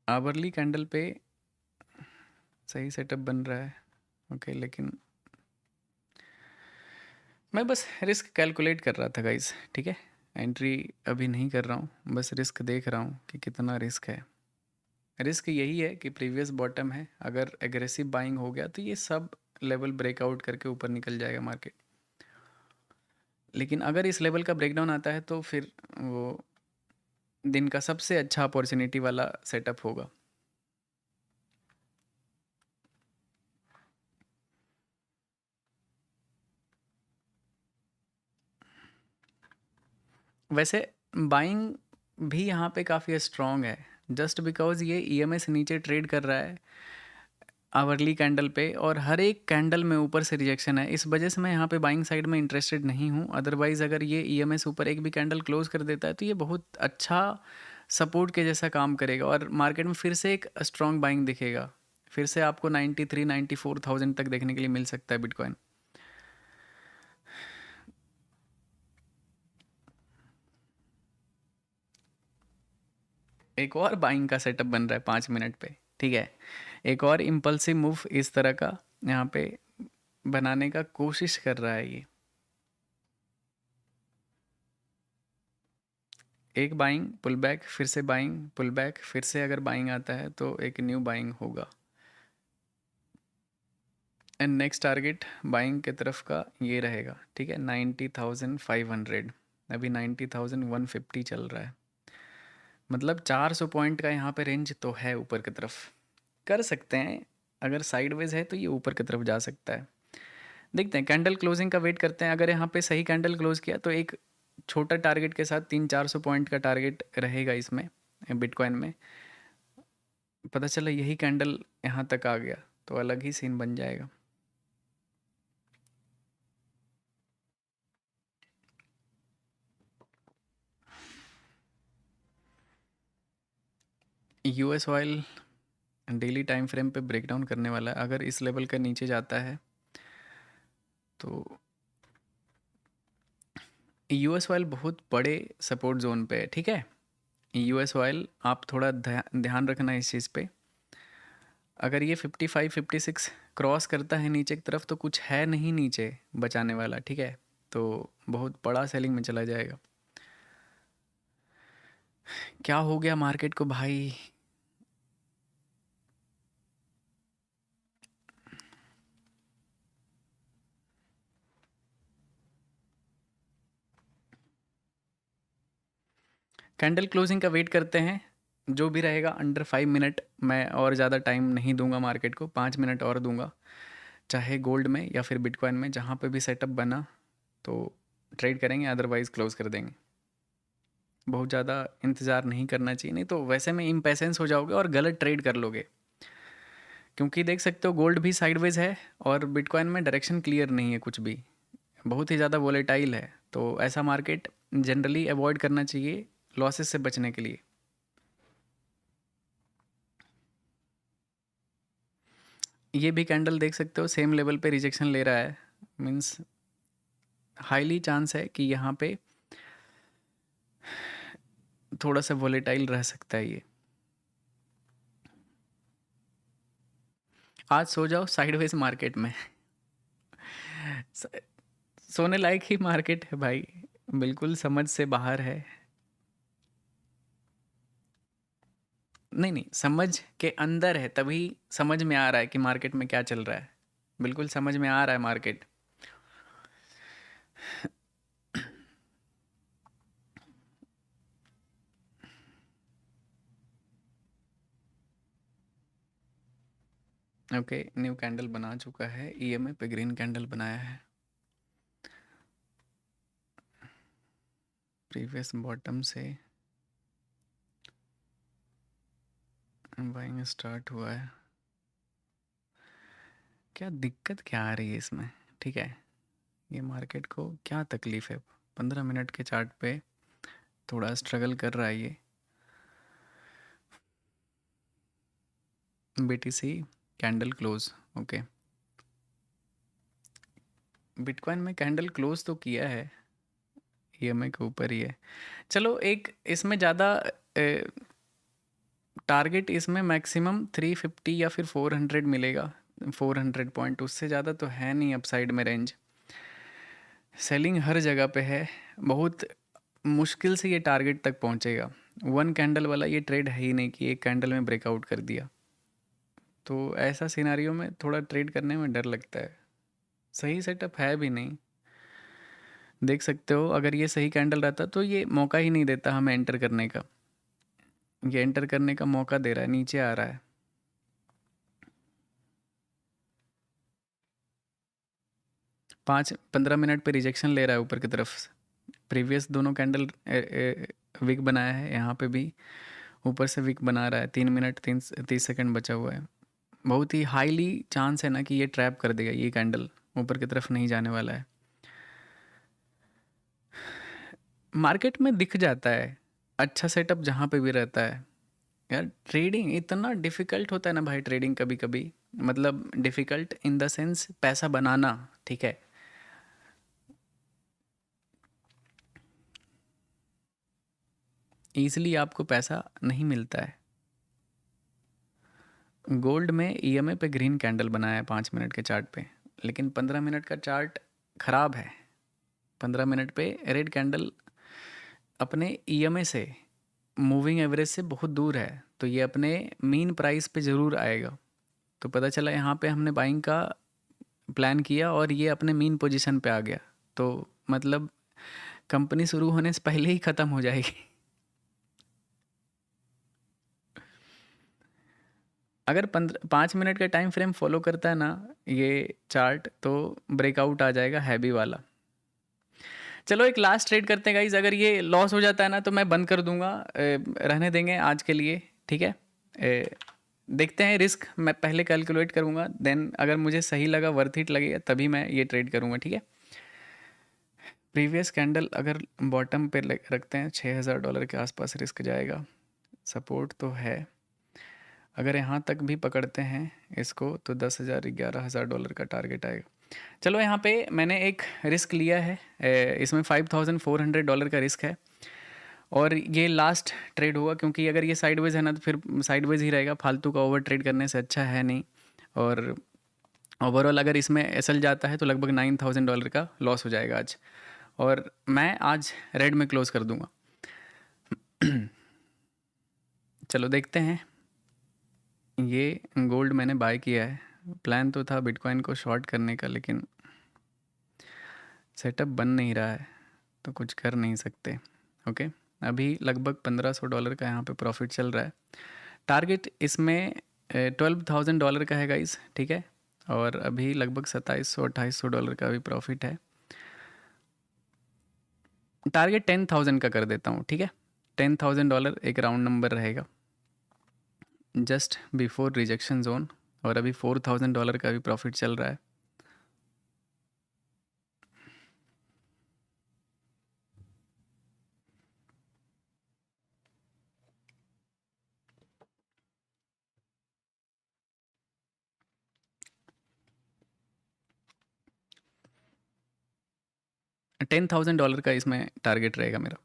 आवरली कैंडल पे सही सेटअप बन रहा है, ओके। लेकिन मैं बस रिस्क कैलकुलेट कर रहा था गाइस, ठीक है, एंट्री अभी नहीं कर रहा हूँ, बस रिस्क देख रहा हूँ कि कितना रिस्क है। रिस्क यही है कि प्रीवियस बॉटम है, अगर एग्रेसिव बाइंग हो गया तो ये सब लेवल ब्रेकआउट करके ऊपर निकल जाएगा मार्केट। लेकिन अगर इस लेवल का ब्रेकडाउन आता है तो फिर वो दिन का सबसे अच्छा अपॉर्चुनिटी वाला सेटअप होगा। वैसे बाइंग भी यहाँ पे काफ़ी स्ट्रॉन्ग है, जस्ट बिकॉज ये ईएमआई से नीचे ट्रेड कर रहा है आवरली कैंडल पे, और हर एक कैंडल में ऊपर से रिजेक्शन है। इस वजह से मैं यहाँ पे बाइंग साइड में इंटरेस्टेड नहीं हूँ। अदरवाइज़ अगर ये ईएमआई से ऊपर एक भी कैंडल क्लोज कर देता है तो ये बहुत अच्छा सपोर्ट के जैसा काम करेगा, और मार्केट में फिर से एक स्ट्रॉन्ग बाइंग दिखेगा। फिर से आपको 93-94,000 तक देखने के लिए मिल सकता है बिटकॉइन। एक और बाइंग का सेटअप बन रहा है 5 मिनट पे, ठीक है। एक और इम्पल्सिव मूव इस तरह का यहाँ पे बनाने का कोशिश कर रहा है ये। एक बाइंग पुल बैक, फिर से बाइंग पुल बैक, फिर से अगर बाइंग आता है तो एक न्यू बाइंग होगा, एंड नेक्स्ट टारगेट बाइंग के तरफ का ये रहेगा, ठीक है, 90,500। अभी 90,150 चल रहा है, मतलब 400 पॉइंट का यहाँ पे रेंज तो है ऊपर की तरफ। कर सकते हैं, अगर साइडवेज है तो ये ऊपर की तरफ जा सकता है। देखते हैं, कैंडल क्लोजिंग का वेट करते हैं। अगर यहाँ पे सही कैंडल क्लोज किया तो एक छोटा टारगेट के साथ 300-400 पॉइंट का टारगेट रहेगा इसमें, बिटकॉइन में। पता चला यही कैंडल यहाँ तक आ गया तो अलग ही सीन बन जाएगा। US oil daily time frame पे ब्रेकडाउन करने वाला है। अगर इस लेवल का नीचे जाता है तो यूएस ऑयल बहुत बड़े सपोर्ट जोन पे है, ठीक है। यूएस ऑयल आप थोड़ा ध्यान रखना इस चीज़ पे। अगर ये 55-56 क्रॉस करता है नीचे की तरफ तो कुछ है नहीं नीचे बचाने वाला, ठीक है। तो बहुत बड़ा सेलिंग में चला जाएगा। क्या हो गया मार्केट को भाई? कैंडल क्लोजिंग का वेट करते हैं, जो भी रहेगा अंडर 5 मिनट। मैं और ज़्यादा टाइम नहीं दूंगा मार्केट को, 5 मिनट और दूंगा, चाहे गोल्ड में या फिर बिटकॉइन में, जहाँ पे भी सेटअप बना तो ट्रेड करेंगे, अदरवाइज़ क्लोज कर देंगे। बहुत ज़्यादा इंतज़ार नहीं करना चाहिए, नहीं तो वैसे में इम्पेशेंस हो जाओगे और गलत ट्रेड कर लोगे। क्योंकि देख सकते हो गोल्ड भी साइडवेज है और बिटकॉइन में डायरेक्शन क्लियर नहीं है कुछ भी, बहुत ही ज़्यादा वोलेटाइल है। तो ऐसा मार्केट जनरली अवॉइड करना चाहिए लॉसेस से बचने के लिए। ये भी कैंडल देख सकते हो सेम लेवल पे रिजेक्शन ले रहा है, मीन्स हाईली चांस है कि यहाँ पे थोड़ा सा वोलेटाइल रह सकता है ये। आज सो जाओ साइडवेज मार्केट में। सोने लायक ही मार्केट है भाई, बिल्कुल समझ से बाहर है। नहीं नहीं, समझ के अंदर है, तभी समझ में आ रहा है कि मार्केट में क्या चल रहा है। बिल्कुल समझ में आ रहा है मार्केट। ओके, न्यू कैंडल बना चुका है, ईएमए पे ग्रीन कैंडल बनाया है। प्रीवियस बॉटम से बाइंग स्टार्ट हुआ है। क्या दिक्कत क्या आ रही है इसमें, ठीक है। ये मार्केट को क्या तकलीफ है? 15 मिनट के चार्ट पे थोड़ा स्ट्रगल कर रहा है ये। BTC candle close, okay. Bitcoin में कैंडल क्लोज तो किया है, ईएमए के ऊपर ही है। चलो एक इसमें ज़्यादा टारगेट इसमें मैक्सिमम 350 या फिर 400 मिलेगा, 400 पॉइंट, उससे ज़्यादा तो है नहीं अपसाइड में रेंज। सेलिंग हर जगह पे है, बहुत मुश्किल से ये टारगेट तक पहुंचेगा। वन कैंडल वाला ये ट्रेड है ही नहीं कि एक कैंडल में ब्रेकआउट कर दिया। तो ऐसा सिनारियो में थोड़ा ट्रेड करने में डर लगता है, सही सेटअप है भी नहीं। देख सकते हो अगर ये सही कैंडल रहता तो ये मौका ही नहीं देता हमें एंटर करने का। ये एंटर करने का मौका दे रहा है, नीचे आ रहा है। 5-15 मिनट पे रिजेक्शन ले रहा है ऊपर की तरफ। प्रीवियस दोनों कैंडल विक बनाया है, यहाँ पे भी ऊपर से विक बना रहा है। 3 मिनट 30 सेकंड बचा हुआ है। बहुत ही हाईली चांस है ना कि ये ट्रैप कर देगा, ये कैंडल ऊपर की तरफ नहीं जाने वाला है। मार्केट में दिख जाता है अच्छा सेटअप जहाँ पे भी रहता है। यार ट्रेडिंग इतना डिफ़िकल्ट होता है ना भाई, ट्रेडिंग कभी कभी, मतलब डिफ़िकल्ट इन द सेंस पैसा बनाना, ठीक है। ईज़िली आपको पैसा नहीं मिलता है। गोल्ड में ईएमए पे ग्रीन कैंडल बनाया है 5 मिनट के चार्ट पे, लेकिन 15 मिनट का चार्ट ख़राब है। 15 मिनट पे रेड कैंडल अपने ईएमए से, मूविंग एवरेज से बहुत दूर है, तो ये अपने मीन प्राइस पे ज़रूर आएगा। तो पता चला यहाँ पे हमने बाइंग का प्लान किया और ये अपने मीन पोजीशन पे आ गया, तो मतलब कंपनी शुरू होने से पहले ही ख़त्म हो जाएगी। अगर 5 मिनट का टाइम फ्रेम फॉलो करता है ना ये चार्ट, तो ब्रेकआउट आ जाएगा हैवी वाला। चलो एक लास्ट ट्रेड करते हैं गाइज, अगर ये लॉस हो जाता है ना तो मैं बंद कर दूंगा, रहने देंगे आज के लिए, ठीक है। देखते हैं, रिस्क मैं पहले कैलकुलेट करूंगा, देन अगर मुझे सही लगा, वर्थ इट लगेगा, तभी मैं ये ट्रेड करूंगा, ठीक है। प्रीवियस कैंडल अगर बॉटम पे रखते हैं, $6000 के आसपास रिस्क जाएगा, सपोर्ट तो है। अगर यहाँ तक भी पकड़ते हैं इसको तो 10,000 $11,000 का टारगेट आएगा। चलो यहाँ पे मैंने एक रिस्क लिया है, इसमें $5,400 का रिस्क है, और ये लास्ट ट्रेड होगा, क्योंकि अगर ये साइडवेज है ना तो फिर साइडवेज ही रहेगा, फालतू का ओवर ट्रेड करने से अच्छा है नहीं। और ओवरऑल अगर इसमें एसएल जाता है तो लगभग $9,000 का लॉस हो जाएगा आज, और मैं आज रेड में क्लोज कर दूंगा। चलो देखते हैं, ये गोल्ड मैंने बाय किया है, प्लान तो था बिटकॉइन को शॉर्ट करने का, लेकिन सेटअप बन नहीं रहा है तो कुछ कर नहीं सकते। ओके, अभी लगभग $1,500 का यहाँ पे प्रॉफिट चल रहा है। टारगेट इसमें $12,000 का है गाइस, ठीक है, और अभी लगभग $2,700-$2,800 का भी प्रॉफिट है। टारगेट 10,000 का कर देता हूँ, ठीक है। $10,000 एक राउंड नंबर रहेगा, जस्ट बिफोर रिजेक्शन जोन, और अभी $4,000 का भी प्रॉफिट चल रहा है। $10,000 का इसमें टारगेट रहेगा मेरा।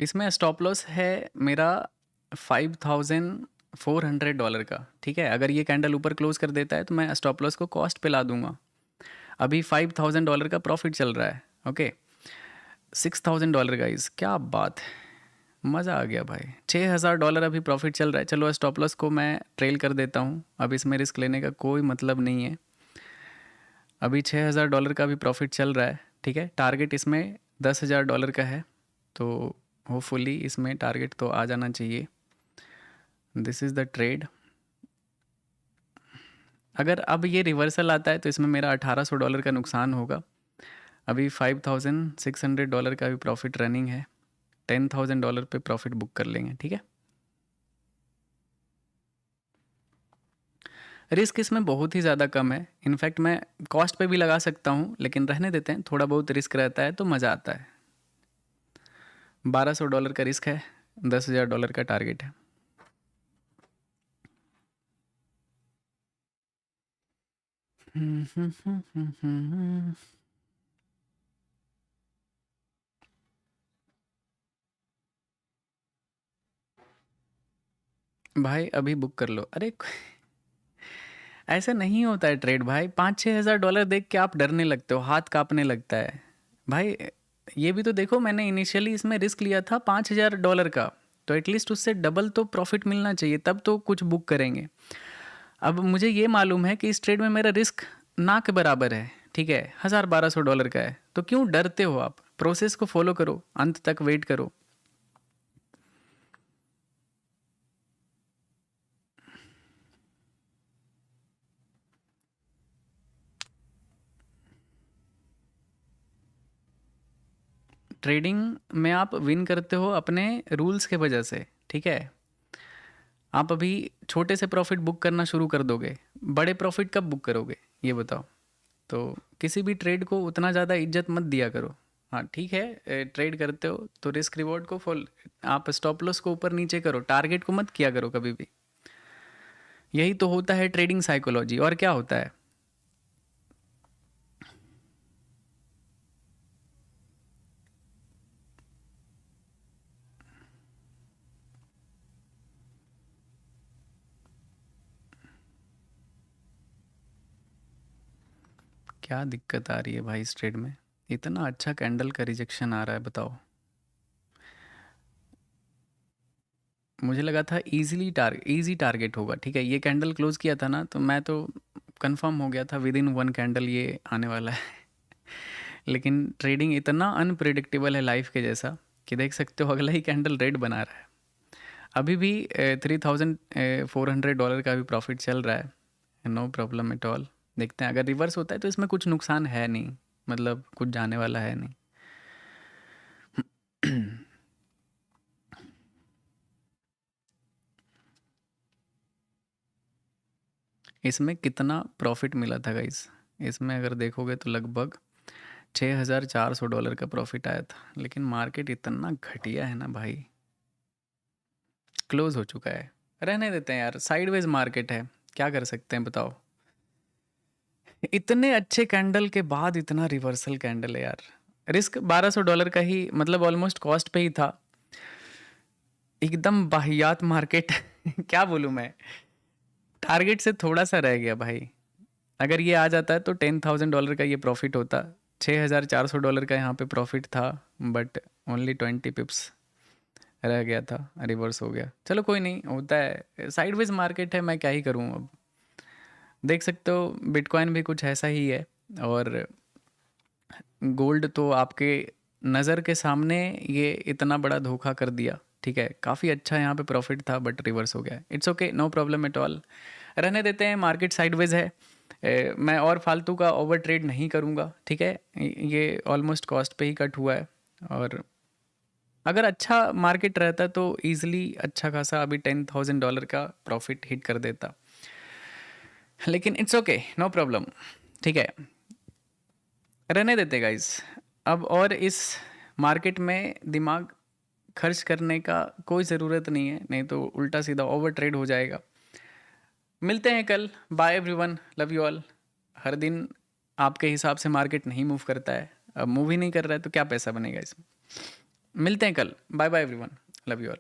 इसमें स्टॉप लॉस है मेरा $5,400 का, ठीक है। अगर ये कैंडल ऊपर क्लोज कर देता है तो मैं स्टॉप लॉस को कॉस्ट पे ला दूंगा। अभी $5,000 का प्रॉफिट चल रहा है, ओके। $6,000 गाइस, क्या बात है, मज़ा आ गया भाई। $6,000 अभी प्रॉफिट चल रहा है। चलो स्टॉप लॉस को मैं ट्रेल कर देता हूँ, अब इसमें रिस्क लेने का कोई मतलब नहीं है। अभी $6,000 का भी प्रॉफिट चल रहा है, ठीक है। टारगेट इसमें $10,000 का है, तो होपफुली इसमें टारगेट तो आ जाना चाहिए। This is the trade. अगर अब ये रिवर्सल आता है तो इसमें मेरा $1,800 का नुकसान होगा। अभी $5,600 का भी प्रॉफिट रनिंग है, $10,000 पे प्रॉफिट बुक कर लेंगे, ठीक है। रिस्क इसमें बहुत ही ज़्यादा कम है, इनफैक्ट मैं कॉस्ट पे भी लगा सकता हूँ, लेकिन रहने देते हैं, थोड़ा बहुत रिस्क रहता है तो मज़ा आता है। $1,200 का रिस्क है, $10,000 का टारगेट है। भाई अभी बुक कर लो। अरे ऐसा नहीं होता है ट्रेड भाई, $5,000-6,000 देख के आप डरने लगते हो, हाथ कांपने लगता है भाई। ये भी तो देखो, मैंने इनिशियली इसमें रिस्क लिया था $5,000 का, तो एटलीस्ट उससे डबल तो प्रॉफिट मिलना चाहिए, तब तो कुछ बुक करेंगे। अब मुझे ये मालूम है कि इस ट्रेड में मेरा रिस्क ना के बराबर है, ठीक है, $1,000-1,200 का है, तो क्यों डरते हो आप? प्रोसेस को फॉलो करो, अंत तक वेट करो। ट्रेडिंग में आप विन करते हो अपने रूल्स के वजह से, ठीक है। आप अभी छोटे से प्रॉफिट बुक करना शुरू कर दोगे, बड़े प्रॉफिट कब बुक करोगे ये बताओ। तो किसी भी ट्रेड को उतना ज़्यादा इज्जत मत दिया करो। हाँ ठीक है, ट्रेड करते हो तो रिस्क रिवॉर्ड को फॉल, आप स्टॉप लॉस को ऊपर नीचे करो, टारगेट को मत किया करो कभी भी। यही तो होता है ट्रेडिंग साइकोलॉजी, और क्या होता है। क्या दिक्कत आ रही है भाई इस ट्रेड में, इतना अच्छा कैंडल का रिजेक्शन आ रहा है, बताओ। मुझे लगा था इजी टारगेट होगा, ठीक है, ये कैंडल क्लोज किया था ना, तो मैं तो कंफर्म हो गया था विद इन 1 कैंडल ये आने वाला है। लेकिन ट्रेडिंग इतना अनप्रिडिक्टेबल है लाइफ के जैसा कि देख सकते हो अगला ही कैंडल रेड बना रहा है। अभी भी $3,400 का भी प्रॉफिट चल रहा है, नो प्रॉब्लम एट ऑल। देखते हैं अगर रिवर्स होता है तो इसमें कुछ नुकसान है नहीं, मतलब कुछ जाने वाला है नहीं। इसमें कितना प्रॉफिट मिला था गाइस? इसमें अगर देखोगे तो लगभग $6,400 का प्रॉफिट आया था। लेकिन मार्केट इतना घटिया है ना भाई, क्लोज हो चुका है। रहने देते हैं यार, साइडवेज मार्केट है, क्या कर सकते हैं बताओ। इतने अच्छे कैंडल के बाद इतना रिवर्सल कैंडल है यार। रिस्क $1,200 का ही, मतलब ऑलमोस्ट कॉस्ट पे ही था। एकदम बाहियात मार्केट। क्या बोलूँ मैं, टारगेट से थोड़ा सा रह गया भाई। अगर ये आ जाता है तो $10,000 का ये प्रॉफिट होता। $6,400 का यहाँ पे प्रॉफिट था, बट ओनली 20 पिप्स रह गया था, रिवर्स हो गया। चलो कोई नहीं, होता है, साइडवेज मार्केट है, मैं क्या ही करूँ अब। देख सकते हो बिटकॉइन भी कुछ ऐसा ही है, और गोल्ड तो आपके नज़र के सामने ये इतना बड़ा धोखा कर दिया। ठीक है, काफ़ी अच्छा यहाँ पे प्रॉफिट था बट रिवर्स हो गया। It's okay, no problem at all, रहने देते हैं, मार्केट साइडवेज है। मैं और फालतू का ओवर ट्रेड नहीं करूँगा, ठीक है। ये ऑलमोस्ट कॉस्ट पे ही कट हुआ है, और अगर अच्छा मार्केट रहता तो ईजिली अच्छा खासा अभी $10,000 का प्रॉफिट हिट कर देता। लेकिन इट्स ओके, नो प्रॉब्लम, ठीक है, रहने देते गाइस। अब और इस मार्केट में दिमाग खर्च करने का कोई ज़रूरत नहीं है, नहीं तो उल्टा सीधा ओवर ट्रेड हो जाएगा। मिलते हैं कल, bye everyone, love you all. हर दिन आपके हिसाब से मार्केट नहीं मूव करता है, अब मूव ही नहीं कर रहा है तो क्या पैसा बनेगा इसमें। मिलते हैं कल, bye bye everyone, love you all.